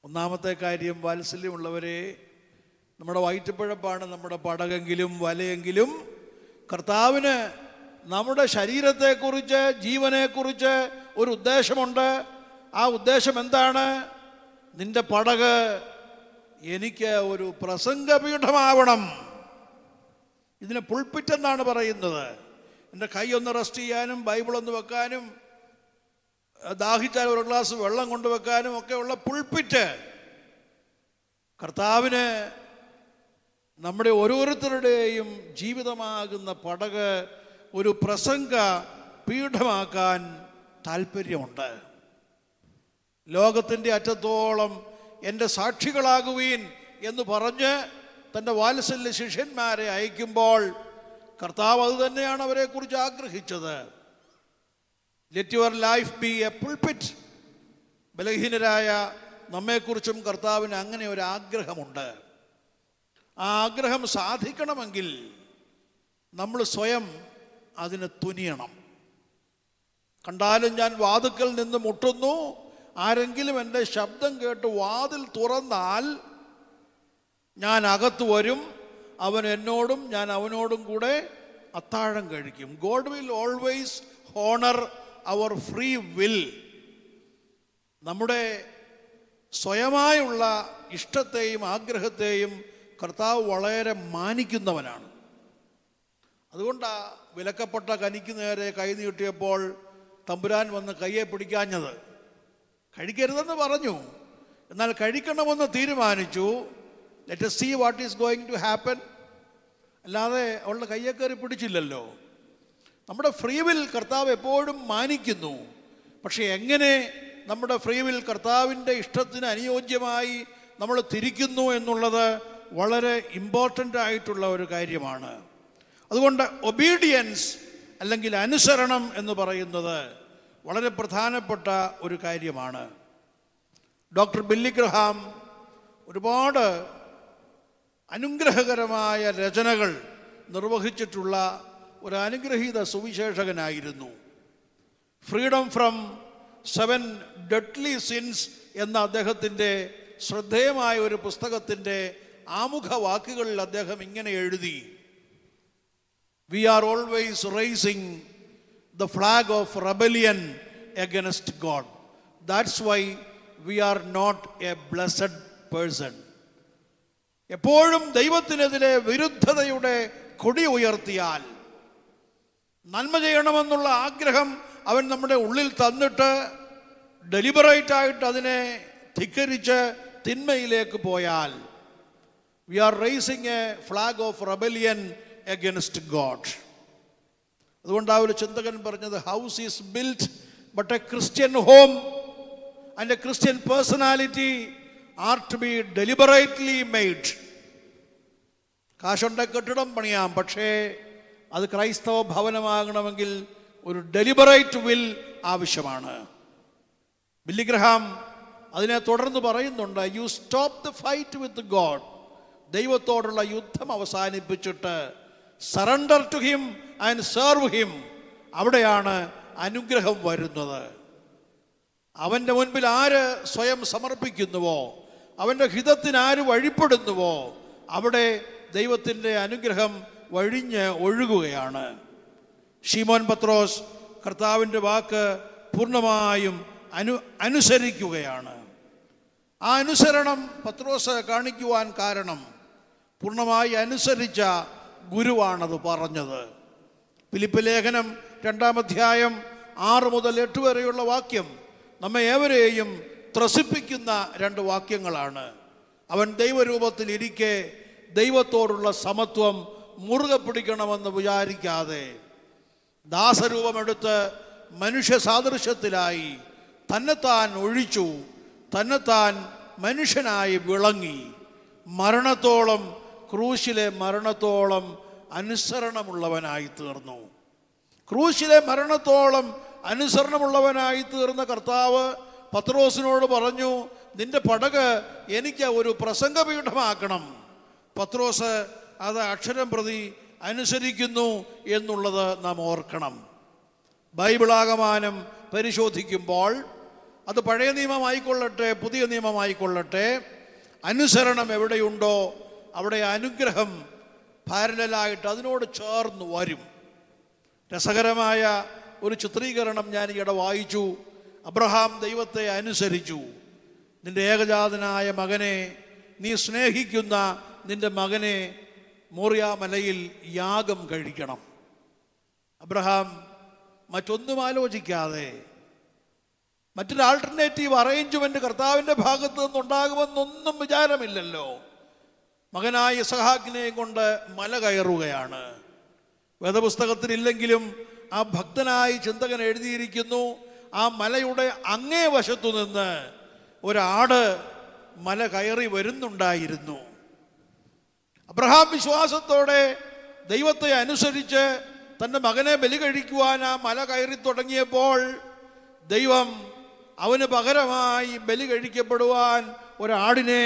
ഒന്നാമത്തെ കാര്യം, വാത്സല്യമുള്ളവരെ, നമ്മുടെ വയറ്റുപിഴപ്പാണ് നമ്മുടെ പടകെങ്കിലും വലയെങ്കിലും കർത്താവിന് നമ്മുടെ ശരീരത്തെക്കുറിച്ച്, ജീവനെക്കുറിച്ച് ഒരു ഉദ്ദേശമുണ്ട്. ആ ഉദ്ദേശം എന്താണ്? നിന്റെ പടക് എനിക്ക് ഒരു പ്രസംഗപീഠമാവണം. ഇതിന് പുൾപിറ്റ് എന്നാണ് പറയുന്നത്. എൻ്റെ കൈ ഒന്ന് റെസ്റ്റ് ചെയ്യാനും ബൈബിളൊന്ന് വെക്കാനും ദാഹിച്ചാൽ ഒരു ഗ്ലാസ് വെള്ളം കൊണ്ടുവെക്കാനും ഒക്കെയുള്ള പുൾപിറ്റ്. കർത്താവിന് നമ്മുടെ ഓരോരുത്തരുടെയും ജീവിതമാകുന്ന പടക് ഒരു പ്രസംഗ പീഠമാക്കാൻ താല്പര്യമുണ്ട്. ലോകത്തിൻ്റെ അറ്റത്തോളം എൻ്റെ സാക്ഷികളാകുവീൻ എന്ന് പറഞ്ഞ് തൻ്റെ വാത്സല്യ ശിഷ്യന്മാരെ അയക്കുമ്പോൾ കർത്താവ് അത് തന്നെയാണ് അവരെക്കുറിച്ച് ആഗ്രഹിച്ചത്. Let your life be a pulpit. ബലഹീനരായ നമ്മെക്കുറിച്ചും കർത്താവിന് അങ്ങനെ ഒരു ആഗ്രഹമുണ്ട്. ആ ആഗ്രഹം സാധിക്കണമെങ്കിൽ നമ്മൾ സ്വയം അതിന് തുനിയണം. കണ്ടാലും ഞാൻ വാതിൽക്കൽ നിന്ന് മുട്ടുന്നു, ആരെങ്കിലും എൻ്റെ ശബ്ദം കേട്ട് വാതിൽ തുറന്നാൽ ഞാൻ അകത്ത് വരും, അവൻ എന്നോടും ഞാൻ അവനോടും കൂടെ അത്താഴം കഴിക്കും. God will always honour our free will. നമ്മുടെ സ്വയമായുള്ള ഇഷ്ടത്തെയും ആഗ്രഹത്തെയും കർത്താവ് വളരെ മാനിക്കുന്നവനാണ്. അതുകൊണ്ടാണ് വിലക്കപ്പെട്ട കനിക്ക് നേരെ കൈ നീട്ടിയപ്പോൾ തമ്പുരാൻ വന്ന് കയ്യെ പിടിക്കാഞ്ഞത്. കഴിക്കരുതെന്ന് പറഞ്ഞു, എന്നാൽ കഴിക്കണമെന്ന് തീരുമാനിച്ചു. Let us see what is going to happen. അല്ലാതെ അവളുടെ കയ്യെ കയറി പിടിച്ചില്ലല്ലോ. നമ്മുടെ ഫ്രീ വിൽ കർത്താവ് എപ്പോഴും മാനിക്കുന്നു. പക്ഷേ എങ്ങനെ നമ്മുടെ ഫ്രീ വിൽ കർത്താവിൻ്റെ ഇഷ്ടത്തിന് അനുയോജ്യമായി നമ്മൾ തിരിക്കുന്നു എന്നുള്ളത് വളരെ ഇമ്പോർട്ടൻ്റ് ആയിട്ടുള്ള ഒരു കാര്യമാണ്. അതുകൊണ്ട് ഒബീഡിയൻസ് അല്ലെങ്കിൽ അനുസരണം എന്ന് പറയുന്നത് വളരെ പ്രധാനപ്പെട്ട ഒരു കാര്യമാണ്. ഡോക്ടർ ബില്ലി ഗ്രഹാം ഒരുപാട് അനുഗ്രഹകരമായ രചനകൾ നിർവഹിച്ചിട്ടുള്ള ഒരു അനുഗ്രഹീത സുവിശേഷകനായിരുന്നു. ഫ്രീഡം ഫ്രം 7 ഡെഡ്ലി സിൻസ് എന്ന അദ്ദേഹത്തിൻ്റെ ശ്രദ്ധേയമായ ഒരു പുസ്തകത്തിൻ്റെ ആമുഖ വാക്കുകളിൽ അദ്ദേഹം ഇങ്ങനെ എഴുതി: We are always raising the flag of rebellion against God. That's why we are not a blessed person. എപ്പോഴും ദൈവത്തിനെതിരെ വിരുദ്ധതയുടെ കൊടി ഉയർത്തിയാൽ, നന്മ ചെയ്യണമെന്നുള്ള ആഗ്രഹം അവൻ നമ്മുടെ ഉള്ളിൽ തന്നിട്ട് ഡെലിബറേറ്റായിട്ട് അതിനെ ധിക്കരിച്ച് തിന്മയിലേക്ക് പോയാൽ, we are raising a flag of rebellion against God. അതുകൊണ്ട് ആ ഒരു ചിന്തകൻ പറഞ്ഞത്, house is built but a Christian home and a Christian personality are to be deliberately made. കാശുണ്ട കെട്ടിടം പണിയാം, പക്ഷേ അത് ക്രൈസ്തവ ഭവനമാകണമെങ്കിൽ ഒരു ഡെലിബറേറ്റ് വിൽ ആവശ്യമാണ്. ബില്ലി ഗ്രഹാം അതിനെ തുടർന്ന് പറയുന്നുണ്ട്, you stop the fight with God. ദൈവത്തോടുള്ള യുദ്ധം അവസാനിപ്പിച്ചിട്ട് surrender to him and serve him. അവിടെയാണ് അനുഗ്രഹം വരുന്നത്. അവൻ്റെ മുൻപിൽ ആര് സ്വയം സമർപ്പിക്കുന്നുവോ, അവൻ്റെ ഹിതത്തിന് ആര് വഴിപ്പെടുന്നുവോ, അവിടെ ദൈവത്തിൻ്റെ അനുഗ്രഹം വഴിഞ്ഞ് ഒഴുകുകയാണ്. ശീമോൻ പത്രോസ് കർത്താവിൻ്റെ വാക്ക് പൂർണ്ണമായും അനുസരിക്കുകയാണ്. ആ അനുസരണം പത്രോസ് കാണിക്കുവാൻ കാരണം പൂർണ്ണമായി അനുസരിച്ച ഗുരുവാണത് പറഞ്ഞത്. ഫിലിപ്പ് ലേഖനം 2-ാം അധ്യായം 6 മുതൽ 8 വരെയുള്ള വാക്യം നമ്മെ ഏവരെയും ത്രസിപ്പിക്കുന്ന 2 വാക്യങ്ങളാണ്. അവൻ ദൈവരൂപത്തിൽ ഇരിക്കെ ദൈവത്തോടുള്ള സമത്വം മുറുകെ പിടിക്കണമെന്ന് വിചാരിക്കാതെ ദാസരൂപമെടുത്ത് മനുഷ്യ സാദൃശ്യത്തിലായി തന്നെത്താൻ ഒഴിച്ചു, തന്നെത്താൻ മനുഷ്യനായി വിളങ്ങി, മരണത്തോളം, ക്രൂശിലെ മരണത്തോളം അനുസരണമുള്ളവനായി തീർന്നു. ക്രൂശിലെ മരണത്തോളം അനുസരണമുള്ളവനായി തീർന്ന കർത്താവ് പത്രോസിനോട് പറഞ്ഞു, നിന്റെ പടക് എനിക്ക് ഒരു പ്രസംഗപീഠമാക്കണം. പത്രോസ് അത് അക്ഷരം പ്രതി അനുസരിക്കുന്നു എന്നുള്ളത് നാം ഓർക്കണം. ബൈബിളാകമാനം പരിശോധിക്കുമ്പോൾ അത് പഴയ നിയമമായിക്കൊള്ളട്ടെ പുതിയ നിയമമായിക്കൊള്ളട്ടെ, അനുസരണം എവിടെയുണ്ടോ അവിടെ അനുഗ്രഹം പാരലലായിട്ട് അതിനോട് ചേർന്ന് വരും. രസകരമായ ഒരു ചിത്രീകരണം ഞാൻ ഈയിടെ വായിച്ചു. അബ്രഹാം ദൈവത്തെ അനുസരിച്ചു. നിന്റെ ഏകജാതനായ മകനെ, നീ സ്നേഹിക്കുന്ന നിന്റെ മകനെ മോറിയ മലയിൽ യാഗം കഴിക്കണം. അബ്രഹാം മറ്റൊന്നും ആലോചിക്കാതെ, മറ്റൊരു ആൾട്ടർനേറ്റീവ് അറേഞ്ച്മെന്റ് കർത്താവിൻ്റെ ഭാഗത്ത് നിന്നുണ്ടാകുമെന്നൊന്നും വിചാരമില്ലല്ലോ, മകനായ ഇസഹാക്കിനെയും കൊണ്ട് മല കയറുകയാണ്. വേദപുസ്തകത്തിലില്ലെങ്കിലും ആ ഭക്തനായ ചിന്തകൻ എഴുതിയിരിക്കുന്നു, ആ മലയുടെ അങ്ങേ വശത്തു നിന്ന് ഒരാട് മല കയറി വരുന്നുണ്ടായിരുന്നു. അബ്രഹാം വിശ്വാസത്തോടെ ദൈവത്തെ അനുസരിച്ച് തൻ്റെ മകനെ ബലി കഴിക്കുവാൻ ആ മല കയറി തുടങ്ങിയപ്പോൾ ദൈവം അവന് പകരമായി ബലി കഴിക്കപ്പെടുവാൻ ഒരാടിനെ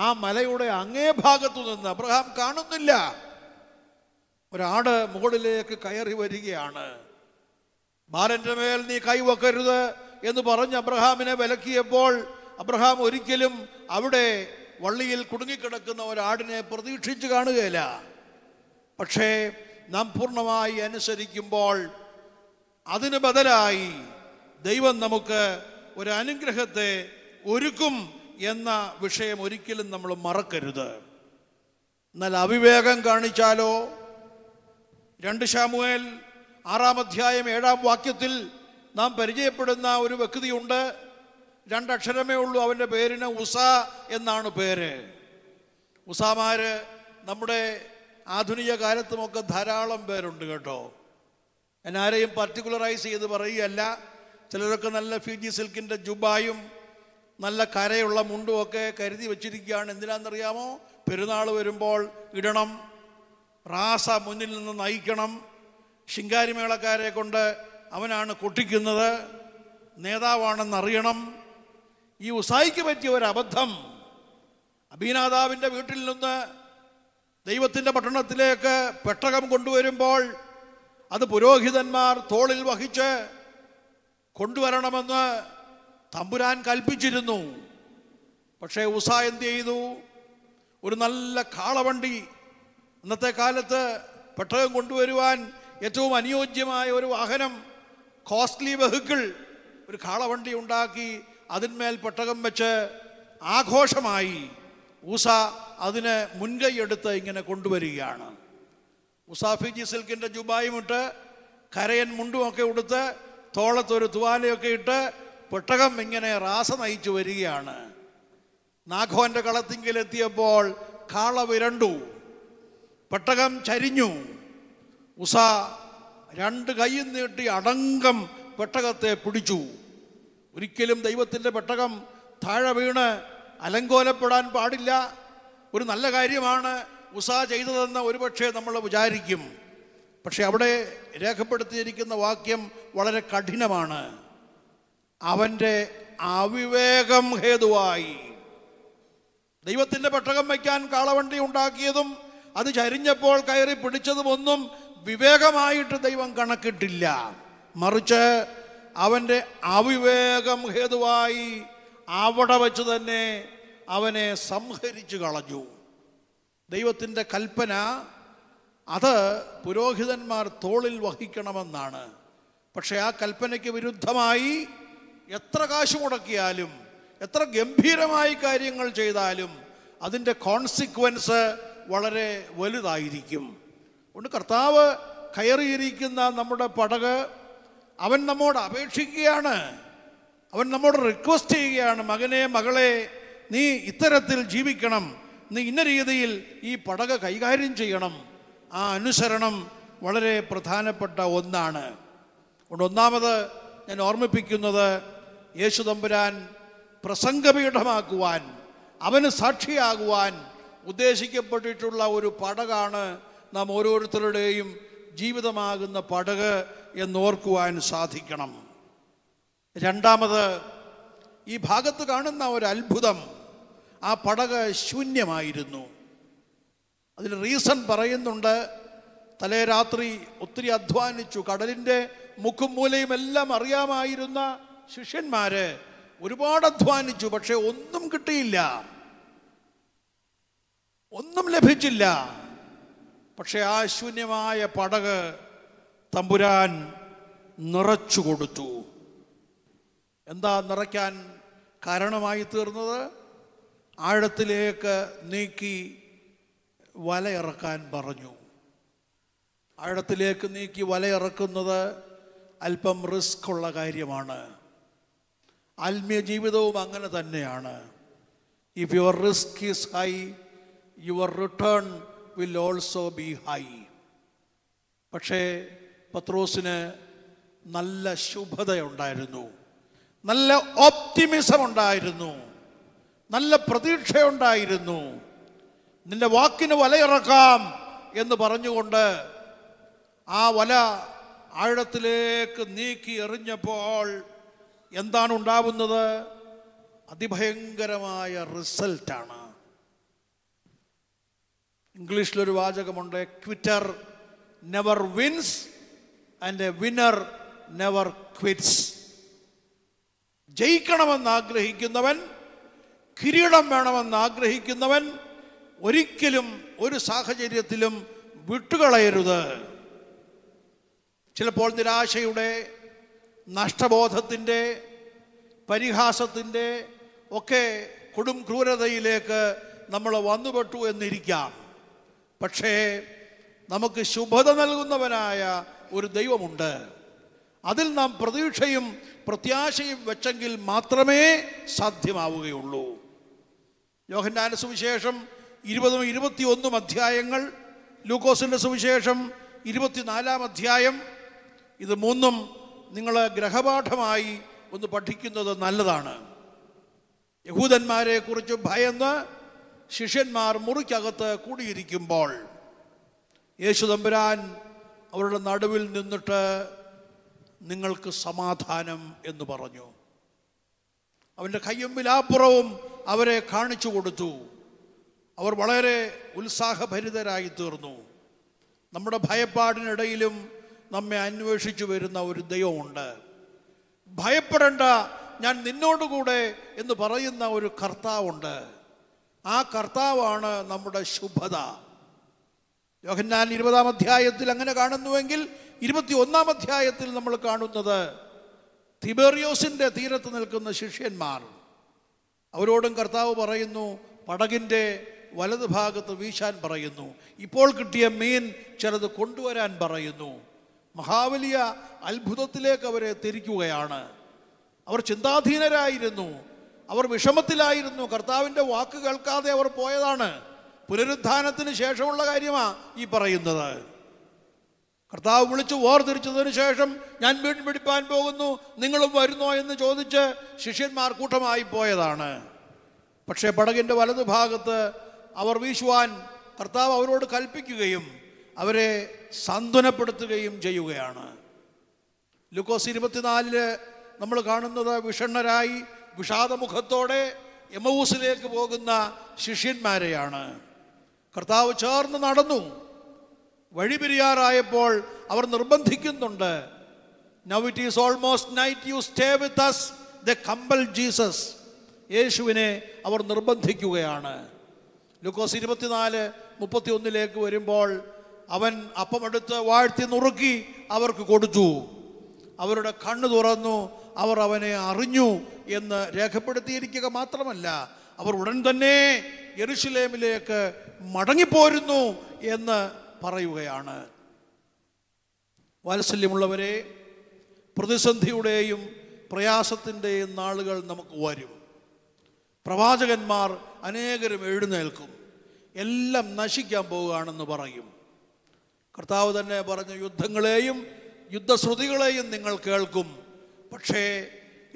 ആ മലയുടെ അങ്ങേ ഭാഗത്തു നിന്ന് അബ്രഹാം കാണുന്നില്ല. ഒരാട് മുകളിലേക്ക് കയറി വരികയാണ്. ബാലന്റെ മേൽ നീ കൈവെക്കരുത് എന്ന് പറഞ്ഞ് അബ്രഹാമിനെ വിലക്കിയപ്പോൾ അബ്രഹാം ഒരിക്കലും അവിടെ വള്ളിയിൽ കുടുങ്ങിക്കിടക്കുന്ന ഒരാടിനെ പ്രതീക്ഷിച്ച് കാണുകയില്ല. പക്ഷേ നാം പൂർണ്ണമായി അനുസരിക്കുമ്പോൾ അതിന് ബദലായി ദൈവം നമുക്ക് ഒരു അനുഗ്രഹത്തെ ഒരുക്കും എന്ന വിഷയം ഒരിക്കലും നമ്മൾ മറക്കരുത്. എന്നാൽ അവിവേകം കാണിച്ചാലോ? 2 ശമൂവേൽ 6-ാം അധ്യായം 7-ാം വാക്യത്തിൽ നാം പരിചയപ്പെടുന്ന ഒരു വ്യക്തിയുണ്ട്. 2 അക്ഷരമേ ഉള്ളൂ അവൻ്റെ പേരിന്. ഉസ എന്നാണ് പേര്. ഉസാമാര് നമ്മുടെ ആധുനിക കാലത്തുമൊക്കെ ധാരാളം പേരുണ്ട് കേട്ടോ. ഞാൻ ആരെയും പർട്ടിക്കുലറൈസ് ചെയ്ത് പറയുകയല്ല. ചിലരൊക്കെ നല്ല ഫിജി സിൽക്കിൻ്റെ ജുബായും നല്ല കരയുള്ള മുണ്ടും ഒക്കെ കരുതി വച്ചിരിക്കുകയാണ്. എന്തിനാണെന്നറിയാമോ? പെരുന്നാൾ വരുമ്പോൾ ഇടണം. റാസ മുന്നിൽ നിന്ന് നയിക്കണം, ശിങ്കാരിമേളക്കാരെ കൊണ്ട് അവനാണ് കൊട്ടിക്കുന്നത്, നേതാവാണെന്നറിയണം. ഈ ഉസായിക്ക് പറ്റിയ ഒരു അബദ്ധം, അബീനാദാബിൻ്റെ വീട്ടിൽ നിന്ന് ദൈവത്തിൻ്റെ പട്ടണത്തിലേക്ക് പെട്ടകം കൊണ്ടുവരുമ്പോൾ അത് പുരോഹിതന്മാർ തോളിൽ വഹിച്ച് കൊണ്ടുവരണമെന്ന് തമ്പുരാൻ കൽപ്പിച്ചിരുന്നു. പക്ഷേ ഉസ എന്ത് ചെയ്തു? ഒരു നല്ല കാളവണ്ടി, അന്നത്തെ കാലത്ത് പെട്ടകം കൊണ്ടുവരുവാൻ ഏറ്റവും അനുയോജ്യമായ ഒരു വാഹനം, കോസ്റ്റ്ലി വെഹിക്കിൾ, ഒരു കാളവണ്ടി ഉണ്ടാക്കി അതിന്മേൽ പെട്ടകം വെച്ച് ആഘോഷമായി ഉസ അതിന് മുൻകൈയെടുത്ത് ഇങ്ങനെ കൊണ്ടുവരികയാണ്. ഉസാഫിജി സിൽക്കിൻ്റെ ജുബായും ഇട്ട് കരയൻ മുണ്ടുമൊക്കെ ഉടുത്ത് തോളത്തൊരു തുവാലയൊക്കെ ഇട്ട് പെട്ടകം ഇങ്ങനെ റാസ നയിച്ചു വരികയാണ്. നാഗോന്റെ കളത്തിങ്കിലെത്തിയപ്പോൾ കാള വിരണ്ടു, പെട്ടകം ചരിഞ്ഞു. ഉസ രണ്ട് കൈയും നീട്ടി അടങ്കം പെട്ടകത്തെ പിടിച്ചു. ഒരിക്കലും ദൈവത്തിൻ്റെ പെട്ടകം താഴെ വീണ് അലങ്കോലപ്പെടാൻ പാടില്ല. ഒരു നല്ല കാര്യമാണ് ഉസ ചെയ്തതെന്ന് ഒരുപക്ഷെ നമ്മൾ വിചാരിക്കും. പക്ഷെ അവിടെ രേഖപ്പെടുത്തിയിരിക്കുന്ന വാക്യം വളരെ കഠിനമാണ്. അവൻ്റെ അവിവേകം ഹേതുവായി. ദൈവത്തിൻ്റെ പെട്ടകം വയ്ക്കാൻ കാളവണ്ടി ഉണ്ടാക്കിയതും അത് ചരിഞ്ഞപ്പോൾ കയറി പിടിച്ചതുമൊന്നും വിവേകമായിട്ട് ദൈവം കണക്കിട്ടില്ല. മറിച്ച് അവൻ്റെ അവിവേകം ഹേതുവായി അവിടെ വച്ച് തന്നെ അവനെ സംഹരിച്ചു കളഞ്ഞു. ദൈവത്തിൻ്റെ കൽപ്പന അത് പുരോഹിതന്മാർ തോളിൽ വഹിക്കണമെന്നാണ്. പക്ഷെ ആ കൽപ്പനയ്ക്ക് വിരുദ്ധമായി എത്ര കാശ് മുടക്കിയാലും എത്ര ഗംഭീരമായി കാര്യങ്ങൾ ചെയ്താലും അതിൻ്റെ കോൺസിക്വൻസ് വളരെ വലുതായിരിക്കും. അതുകൊണ്ട് കർത്താവ് കയറിയിരിക്കുന്ന നമ്മുടെ പടക് അവൻ നമ്മോട് അപേക്ഷിക്കുകയാണ്, അവൻ നമ്മോട് റിക്വസ്റ്റ് ചെയ്യുകയാണ്, മകനെ മകളെ നീ ഇത്തരത്തിൽ ജീവിക്കണം, നീ ഇന്ന രീതിയിൽ ഈ പടക് കൈകാര്യം ചെയ്യണം. ആ അനുസരണം വളരെ പ്രധാനപ്പെട്ട ഒന്നാണ്. അതുകൊണ്ട് ഒന്നാമത് ഞാൻ ഓർമ്മിപ്പിക്കുന്നത്, യേശു തമ്പുരാൻ പ്രസംഗപീഠമാക്കുവാൻ, അവന് സാക്ഷിയാകുവാൻ ഉദ്ദേശിക്കപ്പെട്ടിട്ടുള്ള ഒരു പടകാണ് നാം ഓരോരുത്തരുടെയും ജീവിതമാകുന്ന പടക് എന്നോർക്കുവാൻ സാധിക്കണം. രണ്ടാമത്, ഈ ഭാഗത്ത് കാണുന്ന ഒരു അത്ഭുതം, ആ പടക് ശൂന്യമായിരുന്നു. അതിന് റീസൺ പറയുന്നുണ്ട്. തലേ രാത്രി ഒത്തിരി അധ്വാനിച്ചു, കടലിൻ്റെ മുക്കും മൂലയും എല്ലാം അറിയാമായിരുന്ന ശിഷ്യന്മാര് ഒരുപാട് അധ്വാനിച്ചു, പക്ഷെ ഒന്നും കിട്ടിയില്ല, ഒന്നും ലഭിച്ചില്ല. പക്ഷെ ആ ശൂന്യമായ പടക് തമ്പുരാൻ നിറച്ചു കൊടുത്തു. എന്താ നിറയ്ക്കാൻ കാരണമായി തീർന്നത്? ആഴത്തിലേക്ക് നീക്കി വലയിറക്കാൻ പറഞ്ഞു. ആഴത്തിലേക്ക് നീക്കി വലയിറക്കുന്നത് അല്പം റിസ്ക് ഉള്ള കാര്യമാണ്. ആത്മീയ ജീവിതവും അങ്ങനെ തന്നെയാണ്. If your risk is high, your return will also be high. പക്ഷേ പത്രോസിന് നല്ല ശുഭതയുണ്ടായിരുന്നു, നല്ല ഓപ്റ്റിമിസം ഉണ്ടായിരുന്നു, നല്ല പ്രതീക്ഷയുണ്ടായിരുന്നു. നിന്റെ വാക്കിന് വലയിറക്കാം എന്ന് പറഞ്ഞുകൊണ്ട് ആ വല ആഴത്തിലേക്ക് നീക്കി എറിഞ്ഞപ്പോൾ എന്താണ് ഉണ്ടാവുന്നത്? അതിഭയങ്കരമായ റിസൾട്ടാണ്. ഇംഗ്ലീഷിലൊരു വാചകമുണ്ട്, quitter never wins and a winner never quits. ജയിക്കണമെന്ന് ആഗ്രഹിക്കുന്നവൻ, കിരീടം വേണമെന്ന് ആഗ്രഹിക്കുന്നവൻ ഒരിക്കലും ഒരു സാഹചര്യത്തിലും വിട്ടുകളയരുത്. ചിലപ്പോൾ നിരാശയുടെ, നഷ്ടബോധത്തിൻ്റെ, പരിഹാസത്തിൻ്റെ ഒക്കെ കൊടും ക്രൂരതയിലേക്ക് നമ്മൾ വന്നുപെട്ടു എന്നിരിക്കാം. പക്ഷേ നമുക്ക് ശുഭത നൽകുന്നവനായ ഒരു ദൈവമുണ്ട്. അതിൽ നാം പ്രതീക്ഷയും പ്രത്യാശയും വെച്ചെങ്കിൽ മാത്രമേ സാധ്യമാവുകയുള്ളൂ. യോഹന്നാന്റെ സുവിശേഷം 20-21 അധ്യായങ്ങൾ, ലൂക്കോസിൻ്റെ സുവിശേഷം 24 അധ്യായം, ഇത് മൂന്നും നിങ്ങൾ ഗ്രഹപാഠമായി ഒന്ന് പഠിക്കുന്നത് നല്ലതാണ്. യഹൂദന്മാരെ കുറിച്ച് ഭയന്ന് ശിഷ്യന്മാർ മുറിക്കകത്ത് കൂടിയിരിക്കുമ്പോൾ യേശു തമ്പുരാൻ അവരുടെ നടുവിൽ നിന്നിട്ട് നിങ്ങൾക്ക് സമാധാനം എന്ന് പറഞ്ഞു. അവൻ്റെ കയ്യും വിലാപ്പുറവും അവരെ കാണിച്ചു കൊടുത്തു. അവർ വളരെ ഉത്സാഹഭരിതരായി തീർന്നു. നമ്മുടെ ഭയപ്പാടിനിടയിലും നമ്മെ അന്വേഷിച്ചു വരുന്ന ഒരു ദൈവമുണ്ട്. ഭയപ്പെടേണ്ട, ഞാൻ നിന്നോടുകൂടെ എന്ന് പറയുന്ന ഒരു കർത്താവുണ്ട്. ആ കർത്താവാണ് നമ്മുടെ ശുഭത. യോഹന്നാൻ 20-ാം അധ്യായത്തിൽ അങ്ങനെ കാണുന്നുവെങ്കിൽ 21-ാം അധ്യായത്തിൽ നമ്മൾ കാണുന്നത് തിബേറിയോസിൻ്റെ തീരത്ത് നിൽക്കുന്ന ശിഷ്യന്മാർ. അവരോടും കർത്താവ് പറയുന്നു, പടകിൻ്റെ വലത് ഭാഗത്ത് വീശാൻ പറയുന്നു. ഇപ്പോൾ കിട്ടിയ മീൻ ചിലത് കൊണ്ടുവരാൻ പറയുന്നു. മഹാവലിയ അത്ഭുതത്തിലേക്ക് അവരെ തിരിക്കുകയാണ്. അവർ ചിന്താധീനരായിരുന്നു, അവർ വിഷമത്തിലായിരുന്നു. കർത്താവിൻ്റെ വാക്ക് കേൾക്കാതെ അവർ പോയതാണ്. പുനരുത്ഥാനത്തിന് ശേഷമുള്ള കാര്യമാണ് ഈ പറയുന്നത്. കർത്താവ് വിളിച്ചു വേർതിരിച്ചതിന് ശേഷം ഞാൻ മീൻ പിടിപ്പാൻ പോകുന്നു, നിങ്ങളും വരുന്നോ എന്ന് ചോദിച്ച് ശിഷ്യന്മാർ കൂട്ടമായി പോയതാണ്. പക്ഷേ പടകിൻ്റെ വലതു ഭാഗത്ത് അവർ വീശുവാൻ കർത്താവ് അവരോട് കൽപ്പിക്കുകയും അവരെ സാന്ത്വനപ്പെടുത്തുകയും ചെയ്യുകയാണ്. ലൂക്കോസ് 24 നമ്മൾ കാണുന്നത് വിഷണ്ണരായി വിഷാദമുഖത്തോടെ എമ്മൂസിലേക്ക് പോകുന്ന ശിഷ്യന്മാരെയാണ്. കർത്താവ് ചേർന്ന് നടന്നു. വഴി പിരിയാറായപ്പോൾ അവർ നിർബന്ധിക്കുന്നുണ്ട്. Now it is almost night, you stay with us. They compel Jesus. യേശുവിനെ അവർ നിർബന്ധിക്കുകയാണ്. ലൂക്കോസ് 24:31 വരുമ്പോൾ അവൻ അപ്പമെടുത്ത് വാഴ്ത്തി നുറുക്കി അവർക്ക് കൊടുത്തു. അവരുടെ കണ്ണ് തുറന്നു, അവർ അവനെ അറിഞ്ഞു എന്ന് രേഖപ്പെടുത്തിയിരിക്കുക മാത്രമല്ല, അവർ ഉടൻ തന്നെ യെരുശലേമിലേക്ക് മടങ്ങിപ്പോരുന്നു എന്ന് പറയുകയാണ്. വാത്സല്യമുള്ളവരെ, പ്രതിസന്ധിയുടെയും പ്രയാസത്തിൻ്റെയും നാളുകൾ നമുക്ക് വരും. പ്രവാചകന്മാർ അനേകരും എഴുന്നേൽക്കും, എല്ലാം നശിക്കാൻ പോവുകയാണെന്ന് പറയും. കർത്താവ് തന്നെ പറഞ്ഞു, യുദ്ധങ്ങളെയും യുദ്ധശ്രുതികളെയും നിങ്ങൾ കേൾക്കും, പക്ഷേ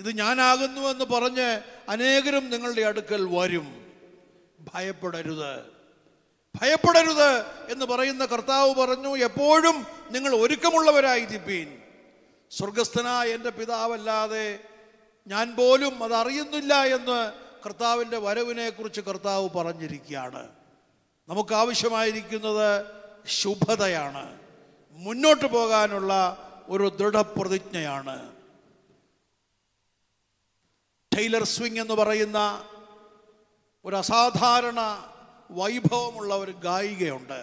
ഇത് ഞാനാകുന്നുവെന്ന് പറഞ്ഞ് അനേകരും നിങ്ങളുടെ അടുക്കൽ വരും. ഭയപ്പെടരുത്, ഭയപ്പെടരുത് എന്ന് പറയുന്ന കർത്താവ് പറഞ്ഞു, എപ്പോഴും നിങ്ങൾ ഒരുക്കമുള്ളവരായിരിപ്പീൻ. സ്വർഗസ്ഥനായ എൻ്റെ പിതാവല്ലാതെ ഞാൻ പോലും അതറിയുന്നില്ല എന്ന് കർത്താവിൻ്റെ വരവിനെ കുറിച്ച് കർത്താവ് പറഞ്ഞിരിക്കുകയാണ്. നമുക്ക് ആവശ്യമായിരിക്കുന്നത് ശുഭതയാണ്, മുന്നോട്ട് പോകാനുള്ള ഒരു ദൃഢപ്രതിജ്ഞയാണ്. ടൈലർ സ്വിംഗ് എന്ന് പറയുന്ന ഒരു അസാധാരണ വൈഭവമുള്ള ഒരു ഗായികയുണ്ട്.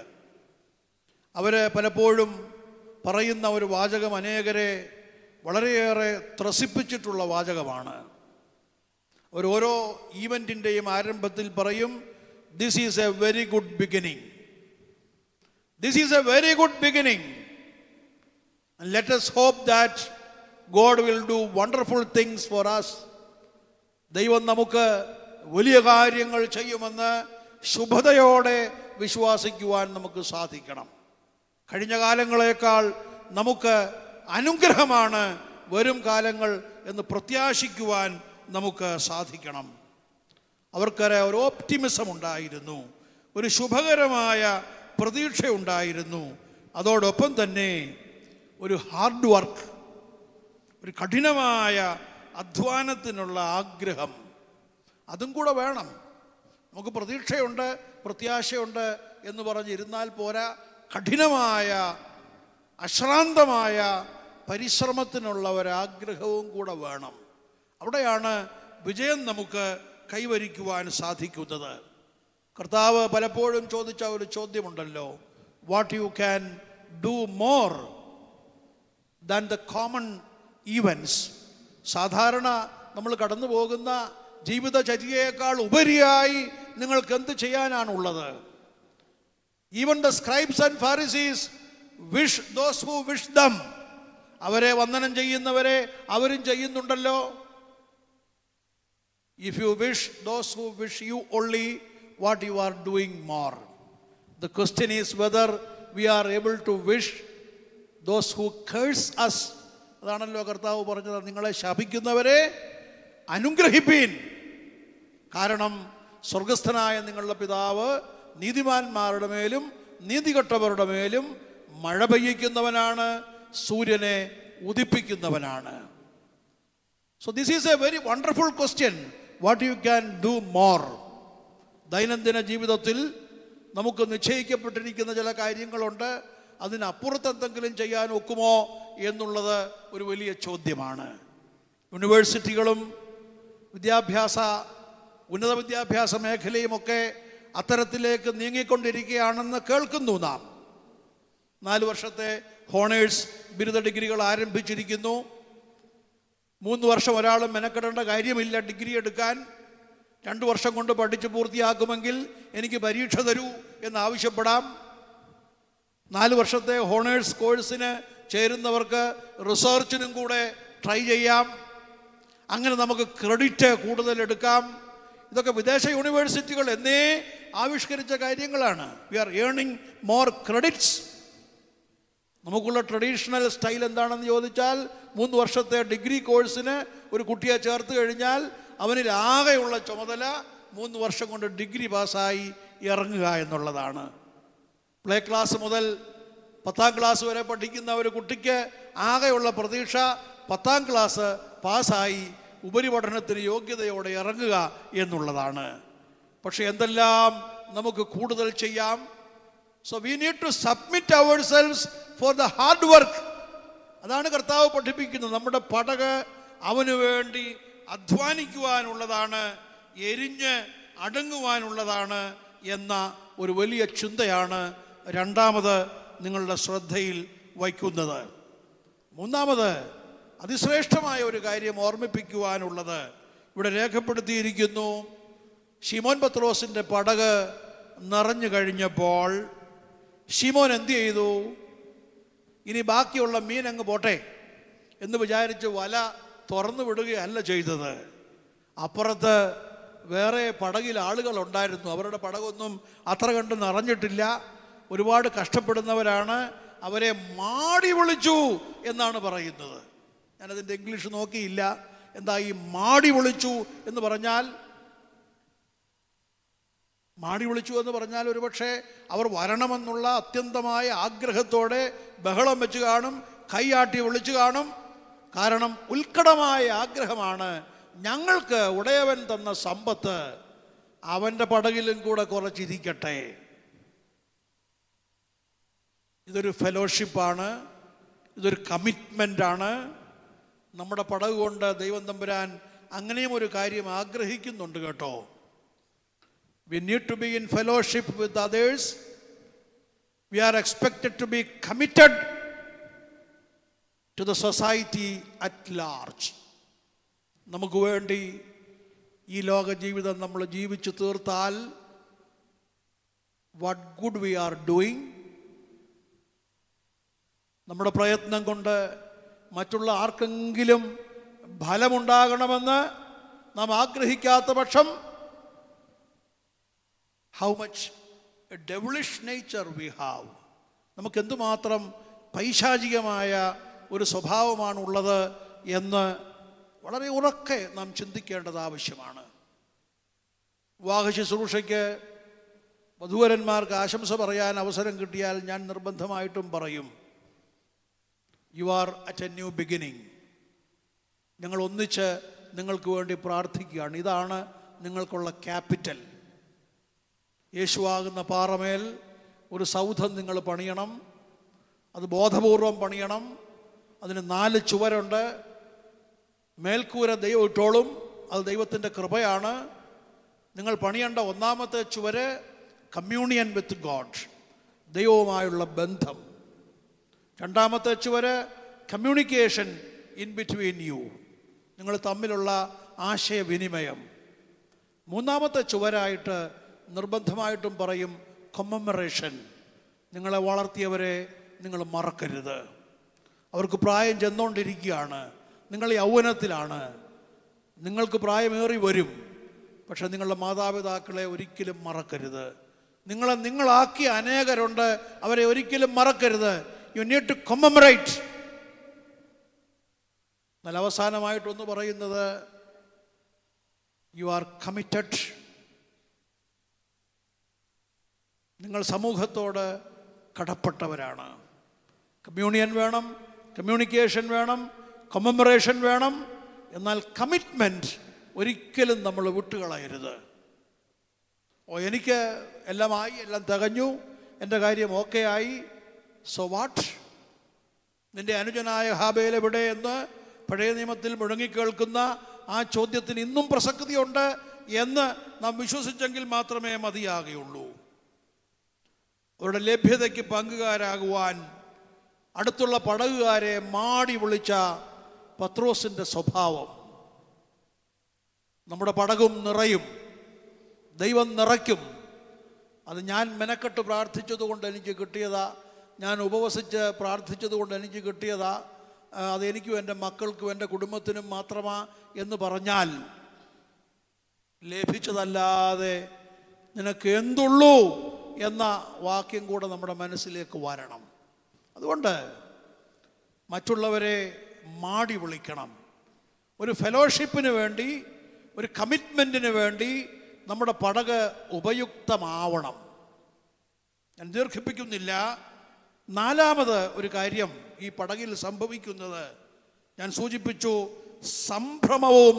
അവർ പലപ്പോഴും പറയുന്ന ഒരു വാചകം അനേകരെ വളരെയേറെ ത്രസിപ്പിച്ചിട്ടുള്ള വാചകമാണ്. ഓരോ ഈവൻറ്റിൻ്റെയും ആരംഭത്തിൽ പറയും, this is A very good beginning, this is A very good beginning, and let us hope that God will do wonderful things for us. ദൈവം നമുക്ക് വലിയ കാര്യങ്ങൾ ചെയ്യുമെന്ന് ശുഭതയോടെ വിശ്വസിക്കുവാൻ നമുക്ക് സാധിക്കണം. കഴിഞ്ഞ കാലങ്ങളേക്കാൾ നമുക്ക് അനുഗ്രഹമാണ് വരും കാലങ്ങൾ എന്ന് പ്രത്യാശിക്കുവാൻ നമുക്ക് സാധിക്കണം. അവർക്കൊരു ഓപ്റ്റിമിസം ഉണ്ടായിരുന്നു, ഒരു ശുഭകരമായ പ്രതീക്ഷ ഉണ്ടായിരുന്നു. അതോടൊപ്പം തന്നെ ഒരു ഹാർഡ് വർക്ക്, ഒരു കഠിനമായ അധ്വാനത്തിനുള്ള ആഗ്രഹം, അതും കൂടെ വേണം. നമുക്ക് പ്രതീക്ഷയുണ്ട്, പ്രത്യാശയുണ്ട് എന്ന് പറഞ്ഞിരുന്നാൽ പോരാ, കഠിനമായ അശ്രാന്തമായ പരിശ്രമത്തിനുള്ള ഒരാഗ്രഹവും കൂടെ വേണം. അവിടെയാണ് വിജയം നമുക്ക് കൈവരിക്കുവാൻ സാധിക്കുന്നത്. കർത്താവ് പലപ്പോഴും ചോദിച്ച ഒരു ചോദ്യമുണ്ടല്ലോ, what you can do more than the common evens. സാധാരണ നമ്മൾ കടന്നു പോകുന്ന ജീവിതചര്യയേക്കാൾ ഉപരിയായി നിങ്ങൾക്ക് എന്ത് ചെയ്യാനാണുള്ളത്? Even the scribes and Pharisees wish those who wish them. അവരെ വന്ദനം ചെയ്യുന്നവരെ അവരും ചെയ്യുന്നുണ്ടല്ലോ. If you wish those who wish you only, what you are doing more? The question is whether we are able to wish those who curse us. അതാണല്ലോ കർത്താവ് പറഞ്ഞത്, നിങ്ങളെ ശപിക്കുന്നവരെ അനുഗ്രഹിപ്പീൻ, കാരണം സ്വർഗസ്ഥനായ നിങ്ങളുടെ പിതാവ് നീതിമാന്മാരുടെ മേലും നീതികെട്ടവരുടെ മേലും മഴ പെയ്യിക്കുന്നവനാണ്, സൂര്യനെ ഉദിപ്പിക്കുന്നവനാണ്. So this is a very wonderful question. What you can do more? ദൈനംദിന ജീവിതത്തിൽ നമുക്ക് നിശ്ചയിക്കപ്പെട്ടിരിക്കുന്ന ചില കാര്യങ്ങളുണ്ട്. അതിനപ്പുറത്ത് എന്തെങ്കിലും ചെയ്യാൻ ഒക്കുമോ എന്നുള്ളത് ഒരു വലിയ ചോദ്യമാണ്. യൂണിവേഴ്സിറ്റികളും ഉന്നത വിദ്യാഭ്യാസ മേഖലയുമൊക്കെ അത്തരത്തിലേക്ക് നീങ്ങിക്കൊണ്ടിരിക്കുകയാണെന്ന് കേൾക്കുന്നു നാം. 4 വർഷത്തെ ഹോണേഴ്സ് ബിരുദ ഡിഗ്രികൾ ആരംഭിച്ചിരിക്കുന്നു. 3 വർഷം ഒരാൾ മെനക്കെടേണ്ട കാര്യമില്ല ഡിഗ്രി എടുക്കാൻ. 2 വർഷം കൊണ്ട് പഠിച്ച് പൂർത്തിയാക്കുമെങ്കിൽ എനിക്ക് പരീക്ഷ തരൂ എന്നാവശ്യപ്പെടാം. 4 വർഷത്തെ ഹോണേഴ്സ് കോഴ്സിന് ചേരുന്നവർക്ക് റിസർച്ചിനും കൂടെ ട്രൈ ചെയ്യാം. അങ്ങനെ നമുക്ക് ക്രെഡിറ്റ് കൂടുതൽ എടുക്കാം. ഇതൊക്കെ വിദേശ യൂണിവേഴ്സിറ്റികൾ എന്നേ ആവിഷ്കരിച്ച കാര്യങ്ങളാണ്. We are earning more credits. നമുക്കുള്ള ട്രഡീഷണൽ സ്റ്റൈൽ എന്താണെന്ന് ചോദിച്ചാൽ 3 വർഷത്തെ ഡിഗ്രി കോഴ്സിന് ഒരു കുട്ടിയെ ചേർത്ത് കഴിഞ്ഞാൽ അവനിൽ ആകെയുള്ള ചുമതല 3 വർഷം കൊണ്ട് ഡിഗ്രി പാസ്സായി ഇറങ്ങുക എന്നുള്ളതാണ്. പ്ലേ ക്ലാസ് മുതൽ 10ാം ക്ലാസ് വരെ പഠിക്കുന്ന ഒരു കുട്ടിക്ക് ആകെയുള്ള പ്രതീക്ഷ 10ാം ക്ലാസ് പാസ്സായി ഉപരിപഠനത്തിന് യോഗ്യതയോടെ ഇറങ്ങുക എന്നുള്ളതാണ്. പക്ഷെ എന്തെല്ലാം നമുക്ക് കൂടുതൽ ചെയ്യാം. So we need to submit ourselves for the hard work. അതാണ് കർത്താവ് പഠിപ്പിക്കുന്നത്. നമ്മുടെ പടക് അവന് വേണ്ടി അധ്വാനിക്കുവാനുള്ളതാണ്, എരിഞ്ഞ് അടങ്ങുവാനുള്ളതാണ് എന്ന ഒരു വലിയ ചിന്തയാണ് രണ്ടാമത് നിങ്ങളുടെ ശ്രദ്ധയിൽ വയ്ക്കുന്നത്. മൂന്നാമത് അതിശ്രേഷ്ഠമായ ഒരു കാര്യം ഓർമ്മിപ്പിക്കുവാനുള്ളത് ഇവിടെ രേഖപ്പെടുത്തിയിരിക്കുന്നു. ശിമോൻ പത്രോസിൻ്റെ പടക് നിറഞ്ഞു കഴിഞ്ഞപ്പോൾ ശിമോൻ എന്ത് ചെയ്തു? ഇനി ബാക്കിയുള്ള മീൻ അങ്ങ് പോട്ടെ എന്ന് വിചാരിച്ച് വല തുറന്നു വിടുകയല്ല ചെയ്തത്. അപ്പുറത്ത് വേറെ പടകിൽ ആളുകളുണ്ടായിരുന്നു. അവരുടെ പടകൊന്നും അത്ര കണ്ട് നിറഞ്ഞിട്ടില്ല. ഒരുപാട് കഷ്ടപ്പെടുന്നവരാണ്. അവരെ മാടി വിളിച്ചു എന്നാണ് പറയുന്നത്. ഞാനതിൻ്റെ ഇംഗ്ലീഷ് നോക്കിയില്ല. എന്താ ഈ മാടി വിളിച്ചു എന്ന് പറഞ്ഞാൽ? മാടി വിളിച്ചു എന്ന് പറഞ്ഞാൽ ഒരുപക്ഷെ അവർ വരണമെന്നുള്ള അത്യന്തമായ ആഗ്രഹത്തോടെ ബഹളം വെച്ച് കാണും, കൈയാട്ടി വിളിച്ചു കാണും. കാരണം ഉത്കടമായ ആഗ്രഹമാണ്. ഞങ്ങൾക്ക് ഉടയവൻ തന്ന സമ്പത്ത് അവൻ്റെ പടകിലും കൂടെ കുറച്ചിരിക്കട്ടെ. ഇതൊരു ഫെലോഷിപ്പാണ്, ഇതൊരു കമ്മിറ്റ്മെൻ്റാണ്. നമ്മുടെ പടക് കൊണ്ട് ദൈവം തമ്പുരാൻ അങ്ങനെയും ഒരു കാര്യം ആഗ്രഹിക്കുന്നുണ്ട് കേട്ടോ. We need to be in fellowship with others. We are expected to be committed to the society at large. നമുക്ക് വേണ്ടി ഈ ലോക ജീവിതം നമ്മൾ ജീവിച്ചു തീർത്താൽ what good we are doing. നമ്മുടെ പ്രയത്നം കൊണ്ട് മറ്റുള്ള ആർക്കെങ്കിലും ഫലമുണ്ടാകണമെന്ന് നാം ആഗ്രഹിക്കാത്ത പക്ഷം how much a devilish nature we have. നമുക്ക് എന്തുമാത്രം പൈശാചികമായ ഒരു സ്വഭാവമാണുള്ളത് എന്ന് വളരെ ഉറക്കെ നാം ചിന്തിക്കേണ്ടത് ആവശ്യമാണ്. വിവാഹ ശുശ്രൂഷയ്ക്ക് വധൂവരന്മാർക്ക് ആശംസ പറയാൻ അവസരം കിട്ടിയാൽ ഞാൻ നിർബന്ധമായിട്ടും പറയും, you are at A new beginning. ഞങ്ങൾ ഒന്നിച്ച് നിങ്ങൾക്ക് വേണ്ടി പ്രാർത്ഥിക്കുകയാണ്. ഇതാണ് നിങ്ങൾക്കുള്ള ക്യാപിറ്റൽ. യേശുവാകുന്ന പാറമേൽ ഒരു സൗധം നിങ്ങൾ പണിയണം. അത് ബോധപൂർവം പണിയണം. അതിന് 4 ചുവരുണ്ട്. മേൽക്കൂര ദൈവം ഇട്ടോളും. അത് ദൈവത്തിൻ്റെ കൃപയാണ്. നിങ്ങൾ പണിയേണ്ട ഒന്നാമത്തെ ചുവര് കമ്മ്യൂണിയൻ വിത്ത് ഗോഡ്, ദൈവവുമായുള്ള ബന്ധം. രണ്ടാമത്തെ ചുവര് കമ്മ്യൂണിക്കേഷൻ ഇൻ ബിറ്റ്വീൻ യു, നിങ്ങൾ തമ്മിലുള്ള ആശയവിനിമയം. മൂന്നാമത്തെ ചുവരായിട്ട് നിർബന്ധമായിട്ടും പറയും കൊമ്മമറേഷൻ. നിങ്ങളെ വളർത്തിയവരെ നിങ്ങൾ മറക്കരുത്. അവർക്ക് പ്രായം ചെന്നുകൊണ്ടിരിക്കുകയാണ്. നിങ്ങൾ യൗവനത്തിലാണ്. നിങ്ങൾക്ക് പ്രായമേറി വരും. പക്ഷെ നിങ്ങളുടെ മാതാപിതാക്കളെ ഒരിക്കലും മറക്കരുത്. നിങ്ങളെ നിങ്ങളാക്കിയ അനേകരുണ്ട്, അവരെ ഒരിക്കലും മറക്കരുത്. You need to commemorate. എന്നാൽ അവസാനമായിട്ടൊന്ന് പറയുന്നത്, യു ആർ കമ്മിറ്റഡ്. നിങ്ങൾ സമൂഹത്തോട് കടപ്പെട്ടവരാണ്. കമ്മ്യൂണിയൻ വേണം, കമ്മ്യൂണിക്കേഷൻ വേണം, കമ്മമറേഷൻ വേണം. എന്നാൽ കമ്മിറ്റ്മെൻറ്റ് ഒരിക്കലും നമ്മൾ വിട്ടുകളയരുത്. എനിക്ക് എല്ലാമായി, എല്ലാം തികഞ്ഞു, എൻ്റെ കാര്യം ഓക്കെ ആയി, സോ വാട്ട്? നിൻ്റെ അനുജനായ ഹാബേൽ എവിടെ എന്ന് പഴയ നിയമത്തിൽ മുഴങ്ങിക്കേൾക്കുന്ന ആ ചോദ്യത്തിന് ഇന്നും പ്രസക്തിയുണ്ട് എന്ന് നാം വിശ്വസിച്ചെങ്കിൽ മാത്രമേ മതിയാകുകയുള്ളൂ. അവരുടെ ലഭ്യതയ്ക്ക് പങ്കുകാരാകുവാൻ അടുത്തുള്ള പടകുകാരെ മാടി വിളിച്ച പത്രോസിൻ്റെ സ്വഭാവം. നമ്മുടെ പടകും നിറയും, ദൈവം നിറയ്ക്കും. അത് ഞാൻ മെനക്കെട്ട് പ്രാർത്ഥിച്ചതുകൊണ്ട് എനിക്ക് കിട്ടിയതാ, ഞാൻ ഉപവസിച്ച് പ്രാർത്ഥിച്ചതുകൊണ്ട് എനിക്ക് കിട്ടിയതാ, അതെനിക്കും എൻ്റെ മക്കൾക്കും എൻ്റെ കുടുംബത്തിനും മാത്രമാ എന്ന് പറഞ്ഞാൽ ലഭിച്ചതല്ലാതെ നിനക്ക് എന്തുള്ളൂ എന്ന വാക്യം കൂടെ നമ്മുടെ മനസ്സിലേക്ക് വരണം. അതുകൊണ്ട് മറ്റുള്ളവരെ മാടി വിളിക്കണം. ഒരു ഫെലോഷിപ്പിന് വേണ്ടി, ഒരു കമ്മിറ്റ്മെൻറ്റിന് വേണ്ടി നമ്മുടെ പടക് ഉപയുക്തമാവണം. ഞാൻ ദീർഘിപ്പിക്കുന്നില്ല. നാലാമത് ഒരു കാര്യം ഈ പടകിൽ സംഭവിക്കുന്നത് ഞാൻ സൂചിപ്പിച്ചു, സംഭ്രമവും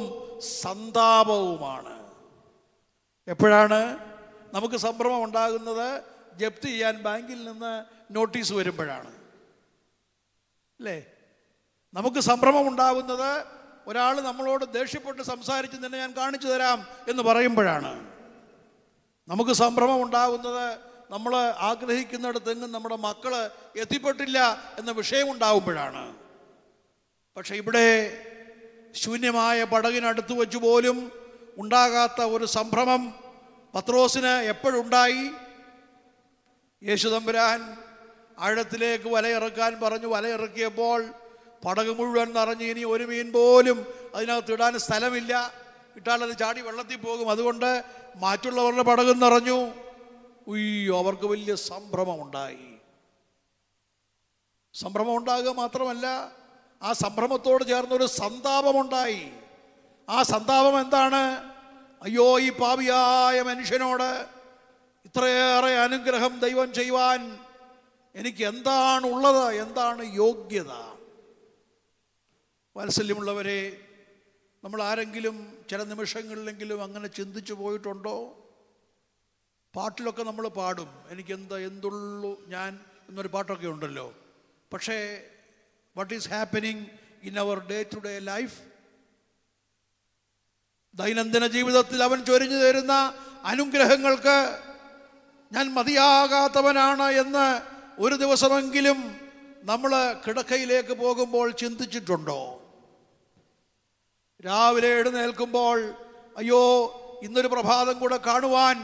സന്താപവുമാണ്. എപ്പോഴാണ് നമുക്ക് സംഭ്രമം ഉണ്ടാകുന്നത്? ജപ്തി ചെയ്യാൻ ബാങ്കിൽ നിന്ന് നോട്ടീസ് വരുമ്പോഴാണ്, അല്ലേ? നമുക്ക് സംഭ്രമം ഉണ്ടാകുന്നത് ഒരാൾ നമ്മളോട് ദേഷ്യപ്പെട്ട് സംസാരിച്ച് നിന്നെ ഞാൻ കാണിച്ചു തരാം എന്ന് പറയുമ്പോഴാണ്. നമുക്ക് സംഭ്രമം ഉണ്ടാകുന്നത് നമ്മൾ ആഗ്രഹിക്കുന്നിടത്തെങ്ങും നമ്മുടെ മക്കൾ എത്തിപ്പെട്ടില്ല എന്ന വിഷയമുണ്ടാകുമ്പോഴാണ്. പക്ഷെ ഇവിടെ ശൂന്യമായ പടകിനടുത്ത് വെച്ച് പോലും ഉണ്ടാകാത്ത ഒരു സംഭ്രമം പത്രോസിന് എപ്പോഴുണ്ടായി? യേശു തമ്പുരാൻ ആഴത്തിലേക്ക് വലയിറക്കാൻ പറഞ്ഞു. വലയിറക്കിയപ്പോൾ പടക് മുഴുവൻ നിറഞ്ഞ് ഇനി ഒരു മീൻ പോലും അതിനകത്ത് ഇടാൻ സ്ഥലമില്ല, ഇട്ടാൽ അത് ചാടി വെള്ളത്തിൽ പോകും. അതുകൊണ്ട് മറ്റുള്ളവരുടെ പടകും നിറഞ്ഞു. ഉയ്യോ, അവർക്ക് വലിയ സംഭ്രമമുണ്ടായി. സംഭ്രമം ഉണ്ടാകുക മാത്രമല്ല, ആ സംഭ്രമത്തോട് ചേർന്നൊരു സന്താപമുണ്ടായി. ആ സന്താപം എന്താണ്? അയ്യോ, ഈ പാപിയായ മനുഷ്യനോട് ഇത്രയേറെ അനുഗ്രഹം ദൈവം ചെയ്യുവാൻ എനിക്ക് എന്താണ് ഉള്ളത്? എന്താണ് യോഗ്യത? വാത്സല്യമുള്ളവരെ, നമ്മൾ ആരെങ്കിലും ചില നിമിഷങ്ങളിലെങ്കിലും അങ്ങനെ ചിന്തിച്ചു പോയിട്ടുണ്ടോ? പാട്ടിലൊക്കെ നമ്മൾ പാടും, എനിക്ക് എന്തുള്ളൂ ഞാൻ എന്നൊരു പാട്ടൊക്കെ ഉണ്ടല്ലോ. പക്ഷേ what is happening in our day to day life? ദൈനംദിന ജീവിതത്തിൽ അവൻ ചൊരിഞ്ഞു തരുന്ന അനുഗ്രഹങ്ങൾക്ക് ഞാൻ മതിയാകാത്തവനാണ് എന്ന് ഒരു ദിവസമെങ്കിലും നമ്മൾ കിടക്കയിലേക്ക് പോകുമ്പോൾ ചിന്തിച്ചിട്ടുണ്ടോ? രാവിലെ എഴുന്നേൽക്കുമ്പോൾ അയ്യോ, ഇന്നൊരു പ്രഭാതം കൂടെ കാണുവാൻ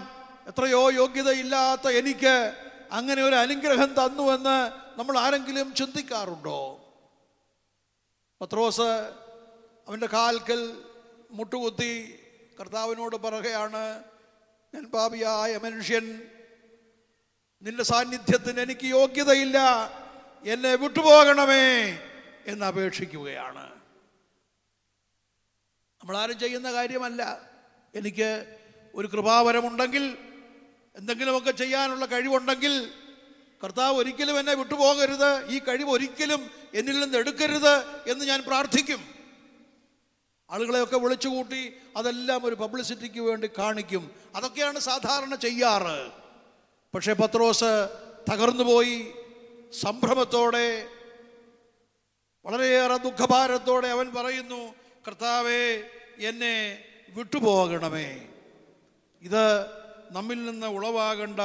എത്രയോ യോഗ്യതയില്ലാത്ത എനിക്ക് അങ്ങനെ ഒരു അനുഗ്രഹം തന്നുവെന്ന് നമ്മൾ ആരെങ്കിലും ചിന്തിക്കാറുണ്ടോ? പത്രോസ് അവൻ്റെ കാൽക്കൽ മുട്ടുകുത്തി കർത്താവിനോട് പറയുകയാണ്, ഞാൻ പാപിയായ മനുഷ്യൻ, നിന്റെ സാന്നിധ്യത്തിന് എനിക്ക് യോഗ്യതയില്ല, എന്നെ വിട്ടുപോകണമേ എന്ന് അപേക്ഷിക്കുകയാണ്. നമ്മളാരും ചെയ്യുന്ന കാര്യമല്ല. എനിക്ക് ഒരു കൃപാവരമുണ്ടെങ്കിൽ, എന്തെങ്കിലുമൊക്കെ ചെയ്യാനുള്ള കഴിവുണ്ടെങ്കിൽ കർത്താവ് ഒരിക്കലും എന്നെ വിട്ടുപോകരുത്, ഈ കഴിവ് ഒരിക്കലും എന്നിൽ നിന്ന് എടുക്കരുത് എന്ന് ഞാൻ പ്രാർത്ഥിക്കും. ആളുകളെയൊക്കെ വിളിച്ചുകൂട്ടി അതെല്ലാം ഒരു പബ്ലിസിറ്റിക്ക് വേണ്ടി കാണിക്കും. അതൊക്കെയാണ് സാധാരണ ചെയ്യാറ്. പക്ഷേ പത്രോസ് തകർന്നുപോയി. സംഭ്രമത്തോടെ, വളരെയേറെ ദുഃഖഭാരത്തോടെ അവൻ പറയുന്നു, കർത്താവേ, എന്നെ വിട്ടുപോകണമേ. ഇത് നമ്മിൽ നിന്ന് ഉളവാകേണ്ട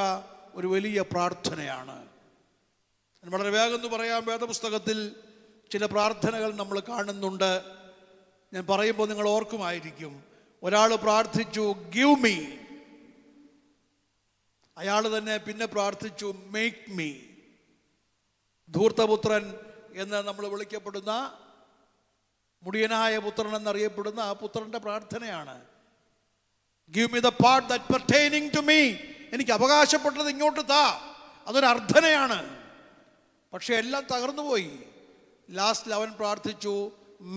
ഒരു വലിയ പ്രാർത്ഥനയാണ്. വളരെ വേഗം എന്ന് പറയാം, വേദപുസ്തകത്തിൽ ചില പ്രാർത്ഥനകൾ നമ്മൾ കാണുന്നുണ്ട്. ഞാൻ പറയുമ്പോൾ നിങ്ങൾ ഓർക്കുമായിരിക്കും. ഒരാൾ പ്രാർത്ഥിച്ചു ഗിവ് മീ, അയാൾ തന്നെ പിന്നെ പ്രാർത്ഥിച്ചു മേക്ക് മീ. ധൂർത്തപുത്രൻ എന്ന് നമ്മൾ വിളിക്കപ്പെടുന്ന, മുടിയനായ പുത്രൻ എന്നറിയപ്പെടുന്ന ആ പുത്രന്റെ പ്രാർത്ഥനയാണ്. Give me the part that pertaining to me. എനിക്ക് അവകാശപ്പെട്ടത് ഇങ്ങോട്ട് താ. അതൊരു അർത്ഥനയാണ്. പക്ഷെ എല്ലാം തകർന്നുപോയി. ലാസ്റ്റിൽ അവൻ പ്രാർത്ഥിച്ചു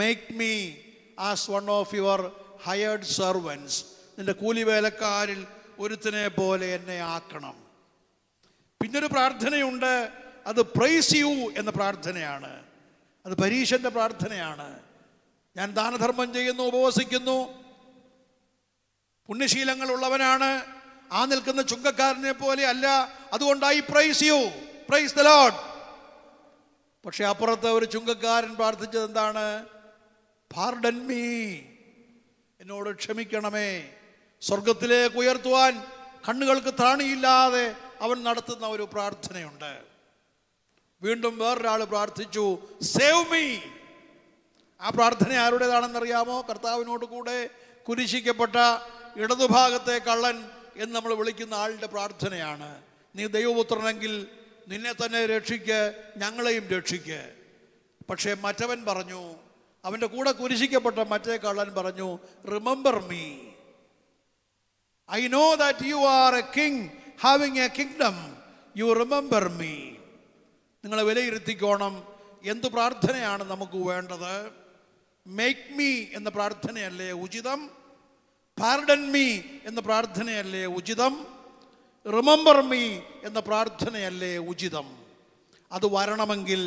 make me as one of your hired servants. നിന്റെ കൂലിവേലക്കാരിൽ ഒരുത്തിനെ പോലെ എന്നെ ആക്കണം. പിന്നൊരു പ്രാർത്ഥനയുണ്ട്, അത് പ്രൈസ് യു എന്ന പ്രാർത്ഥനയാണ്. അത് പരീശന്റെ പ്രാർത്ഥനയാണ്. ഞാൻ ദാനധർമ്മം ചെയ്യുന്നു, ഉപവസിക്കുന്നു, പുണ്യശീലങ്ങൾ ഉള്ളവനാണ്, ആ നിൽക്കുന്ന ചുങ്കക്കാരനെ പോലെ അല്ല, അതുകൊണ്ട് I praise you, praise the Lord. പക്ഷെ അപ്പുറത്ത് ഒരു ചുങ്കക്കാരൻ പ്രാർത്ഥിച്ചത് എന്താണ്? പാർഡൻ മീ, എന്നോട് ക്ഷമിക്കണമേ. സ്വർഗത്തിലേക്ക് ഉയർത്തുവാൻ കണ്ണുകൾക്ക് ത്രാണിയില്ലാതെ അവൻ നടത്തുന്ന ഒരു പ്രാർത്ഥനയുണ്ട്. വീണ്ടും വേറൊരാൾ പ്രാർത്ഥിച്ചു, സേവ് മീ. ആ പ്രാർത്ഥന ആരുടേതാണെന്നറിയാമോ? കർത്താവിനോട് കൂടെ കുരിശിക്കപ്പെട്ട ഇടതുഭാഗത്തെ കള്ളൻ എന്ന് നമ്മൾ വിളിക്കുന്ന ആളുടെ പ്രാർത്ഥനയാണ്. നീ ദൈവപുത്രനെങ്കിൽ നിന്നെ തന്നെ രക്ഷിക്ക്, ഞങ്ങളെയും രക്ഷിക്ക്. പക്ഷേ മറ്റവൻ പറഞ്ഞു, അവൻ്റെ കൂടെ കുരിശിക്കപ്പെട്ട മറ്റേ കള്ളൻ പറഞ്ഞു, remember me, I know that you are A king having A kingdom, you remember me. നിങ്ങളെ വിലയിരുത്തിക്കോണം, എന്ത് പ്രാർത്ഥനയാണ് നമുക്ക് വേണ്ടത്? മേക്ക് മീ എന്ന പ്രാർത്ഥനയല്ലേ ഉചിതം? പാർഡൻ മീ എന്ന പ്രാർത്ഥനയല്ലേ ഉചിതം? റിമെമ്പർ മീ എന്ന പ്രാർത്ഥനയല്ലേ ഉചിതം? അത് വരണമെങ്കിൽ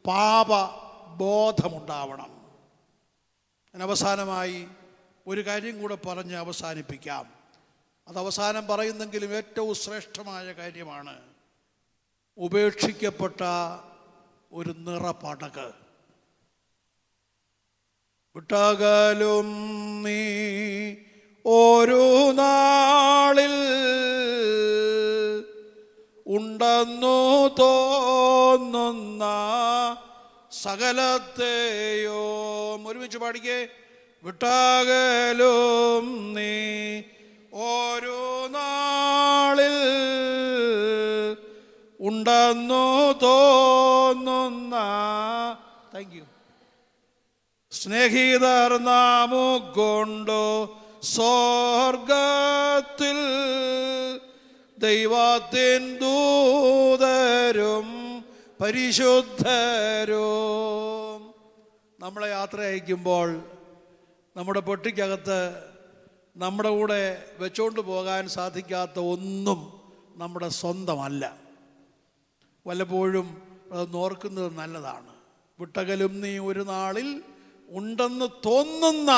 പാപബോധമുണ്ടാവണം. ഞാൻ അവസാനമായി ഒരു കാര്യം കൂടെ പറഞ്ഞ് അവസാനിപ്പിക്കാം. അത് അവസാനം പറയുന്നെങ്കിലും ഏറ്റവും ശ്രേഷ്ഠമായ കാര്യമാണ്. ഉപേക്ഷിക്കപ്പെട്ട ഒരു നിറപടക്. വിട്ടകലും നീ ഒരു നാളിൽ ഉണ്ടെന്നു തോന്നുന്ന സകലത്തെയോ, ഒരുമിച്ച് പാടിക്കേ. വിട്ടകലും നീ ഒരു നാളിൽ ഉണ്ടെന്നു തോന്നുന്ന, താങ്ക് യു, സ്നേഹിതർ നാമുകൊണ്ടു സ്വർഗത്തിൽ ദൈവത്തിൻ ദൂതരും പരിശുദ്ധരും നമ്മളെ യാത്ര അയക്കുമ്പോൾ നമ്മുടെ പെട്ടിക്കകത്ത് നമ്മുടെ കൂടെ വെച്ചുകൊണ്ട് പോകാൻ സാധിക്കാത്ത ഒന്നും നമ്മുടെ സ്വന്തമല്ല. വല്ലപ്പോഴും അത് ഓർക്കുന്നത് നല്ലതാണ്. വിട്ടകലും നീ ഒരു നാളിൽ ഉണ്ടെന്ന് തോന്നുന്ന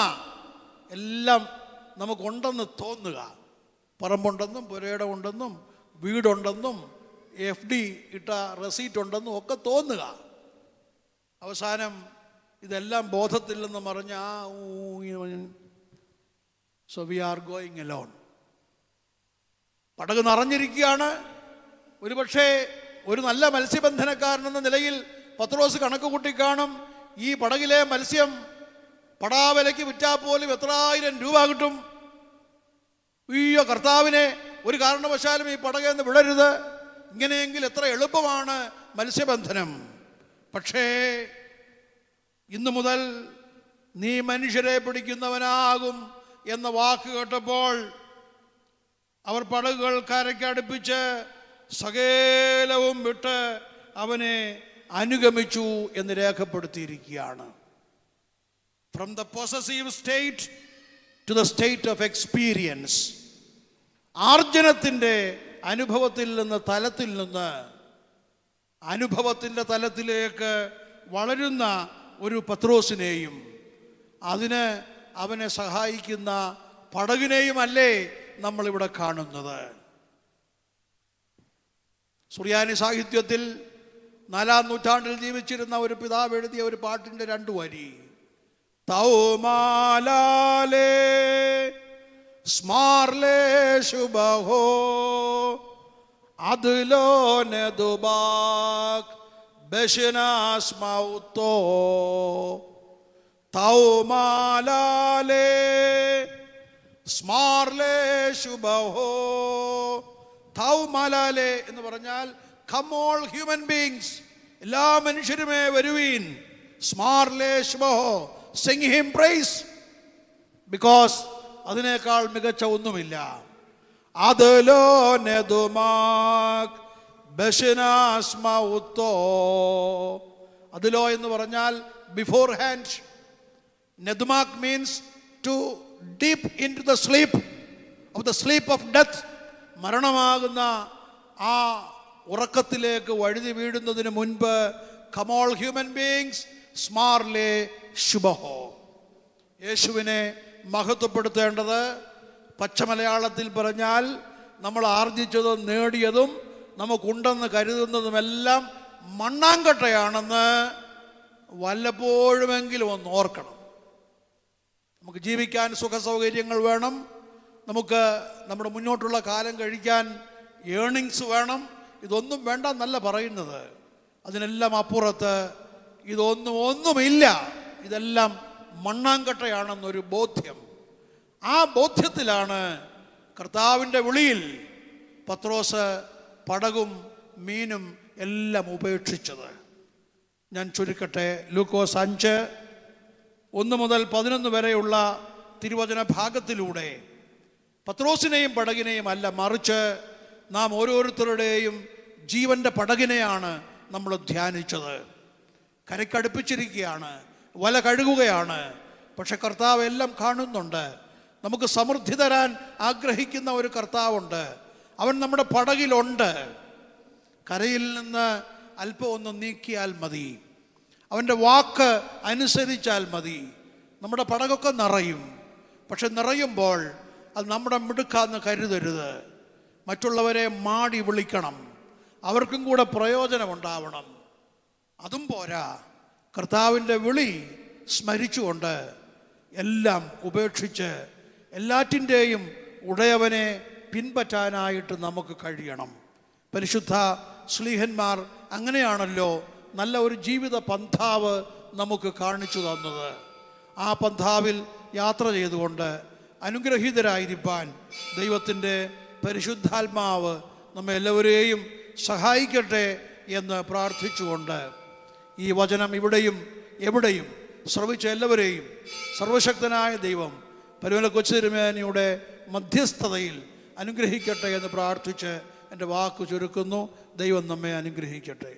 എല്ലാം നമുക്കുണ്ടെന്ന് തോന്നുക. പറമ്പുണ്ടെന്നും പുരയിടം ഉണ്ടെന്നും വീടുണ്ടെന്നും FD ഇട്ട റെസീറ്റ് ഉണ്ടെന്നും ഒക്കെ തോന്നുക. അവസാനം ഇതെല്ലാം ബോധത്തിൽ നിന്ന് മറിഞ്ഞ so we are going alone. പടക് നിറഞ്ഞിരിക്കുകയാണ്. ഒരുപക്ഷെ ഒരു നല്ല മത്സ്യബന്ധനക്കാരനെന്ന നിലയിൽ പത്രോസ് കണക്ക് കൂട്ടിക്കാണും, ഈ പടകിലെ മത്സ്യം പടാവിലയ്ക്ക് വിറ്റാൽ പോലും എത്ര ആയിരം രൂപ കിട്ടും. അയ്യോ കർത്താവിനെ ഒരു കാരണവശാലും ഈ പടകെന്ന് വിടരുത്, ഇങ്ങനെയെങ്കിൽ എത്ര എളുപ്പമാണ് മത്സ്യബന്ധനം. പക്ഷേ ഇന്നു മുതൽ നീ മനുഷ്യരെ പിടിക്കുന്നവനാകും എന്ന വാക്ക് കേട്ടപ്പോൾ അവർ പടകുകൾ കരയ്ക്കടുപ്പിച്ച് സകലവും വിട്ട് അവനെ അനുഗമിച്ചു എന്ന് രേഖപ്പെടുത്തിയിരിക്കുകയാണ്. From the possessive state to the state of experience, ആർജനത്തിൻ്റെ അനുഭവത്തിൽ നിന്ന് തലത്തിൽ നിന്ന് അനുഭവത്തിൻ്റെ തലത്തിലേക്ക് വളരുന്ന ഒരു പത്രോസിനെയും അതിന് അവനെ സഹായിക്കുന്ന പടകിനെയുമല്ലേ നമ്മളിവിടെ കാണുന്നത്. സുറിയാനി സാഹിത്യത്തിൽ 4-ാം നൂറ്റാണ്ടിൽ ജീവിച്ചിരുന്ന ഒരു പിതാവ് എഴുതിയ ഒരു പാട്ടിൻ്റെ 2 വരി, തൗമാലാലേ സ്മാർലേ ശുഭഹോ അദ്ലോ നെദുബാക് ബെശനാസ് മൗത്തോ, തൗമാലാലേ സ്മാർലേ ശുഭഹോ. തൗമാലാലേ എന്ന് പറഞ്ഞാൽ കം ഓൾ ഹ്യൂമൻ ബീങ്സ്, എല്ലാ മനുഷ്യരുമേ വരുവീൻ. സ്മാർലേ ശുഭഹോ, സിംഗ് ഹിം പ്രൈസ്, ബിക്കോസ് അതിനേക്കാൾ മികച്ച ഒന്നുമില്ല. അദ്ലോ നെദുമാക് ബെശനാസ് മൗത്തോ. അദ്ലോ എന്ന് പറഞ്ഞാൽ ബിഫോർ ഹാൻഡ്. നെദുമാക് means to deep in to the sleep of the sleep of death. മരണമാകുന്ന ആ ഉറക്കത്തിലേക്ക് വഴുതി വീഴുന്നതിന് മുൻപ് കം ഓൾ ഹ്യൂമൻ ബീയിങ്സ് സ്മാർലേ ശുഭഹോ. യേശുവിനെ മഹത്വപ്പെടുത്തേണ്ടത് പച്ചമലയാളത്തിൽ പറഞ്ഞാൽ നമ്മൾ ആർജിച്ചതും നേടിയതും നമുക്കുണ്ടെന്ന് കരുതുന്നതുമെല്ലാം മണ്ണാങ്കട്ടയാണെന്ന് വല്ലപ്പോഴുമെങ്കിലും ഒന്ന് ഓർക്കണം. നമുക്ക് ജീവിക്കാൻ സുഖ സൗകര്യങ്ങൾ വേണം, നമുക്ക് നമ്മുടെ മുന്നോട്ടുള്ള കാലം കഴിക്കാൻ ഏണിങ്സ് വേണം. ഇതൊന്നും വേണ്ട എന്നല്ല പറയുന്നത്. അതിനെല്ലാം അപ്പുറത്ത് ഒന്നുമില്ല, ഇതെല്ലാം മണ്ണാങ്കട്ടയാണെന്നൊരു ബോധ്യം. ആ ബോധ്യത്തിലാണ് കർത്താവിൻ്റെ വിളിയിൽ പത്രോസ് പടകും മീനും എല്ലാം ഉപേക്ഷിച്ചത്. ഞാൻ ചുരുക്കട്ടെ. ലൂക്കോസ് 5:1-11 വരെയുള്ള തിരുവചന ഭാഗത്തിലൂടെ പത്രോസിനെയും പടകിനെയും അല്ല, മറിച്ച് നാം ഓരോരുത്തരുടെയും ജീവൻ്റെ പടകിനെയാണ് നമ്മൾ ധ്യാനിച്ചത്. കരയ്ക്കടുപ്പിച്ചിരിക്കുകയാണ്, വല കഴുകുകയാണ്. പക്ഷെ കർത്താവ് എല്ലാം കാണുന്നുണ്ട്. നമുക്ക് സമൃദ്ധി തരാൻ ആഗ്രഹിക്കുന്ന ഒരു കർത്താവുണ്ട്. അവൻ നമ്മുടെ പടകിലുണ്ട്. കരയിൽ നിന്ന് അല്പം ഒന്ന് നീക്കിയാൽ മതി, അവൻ്റെ വാക്ക് അനുസരിച്ചാൽ മതി. നമ്മുടെ പടകൊക്കെ നിറയും. പക്ഷെ നിറയുമ്പോൾ അത് നമ്മുടെ മിടുക്കാന്ന് കരുതരുത്. മറ്റുള്ളവരെ മാടി വിളിക്കണം, അവർക്കും കൂടെ പ്രയോജനമുണ്ടാവണം. അതും പോരാ, കർത്താവിൻ്റെ വിളി സ്മരിച്ചുകൊണ്ട് എല്ലാം ഉപേക്ഷിച്ച് എല്ലാറ്റിൻ്റെയും ഉടയവനെ പിൻപറ്റാനായിട്ട് നമുക്ക് കഴിയണം. പരിശുദ്ധ ശ്ലീഹന്മാർ അങ്ങനെയാണല്ലോ നല്ല ഒരു ജീവിത പന്ഥാവ് നമുക്ക് കാണിച്ചു തന്നത്. ആ പന്ഥാവിൽ യാത്ര ചെയ്തുകൊണ്ട് അനുഗ്രഹീതരായിരിക്കാൻ ദൈവത്തിൻ്റെ പരിശുദ്ധാത്മാവ് നമ്മെ എല്ലാവരെയും സഹായിക്കട്ടെ എന്ന് പ്രാർത്ഥിച്ചുകൊണ്ട് ഈ വചനം ഇവിടെയും എവിടെയും ശ്രവിച്ച എല്ലാവരെയും സർവശക്തനായ ദൈവം പരുമല കൊച്ചു തിരുമേനിയുടെ മധ്യസ്ഥതയിൽ അനുഗ്രഹിക്കട്ടെ എന്ന് പ്രാർത്ഥിച്ച് എൻ്റെ വാക്ക് ചുരുക്കുന്നു. ദൈവം നമ്മെ അനുഗ്രഹിക്കട്ടെ.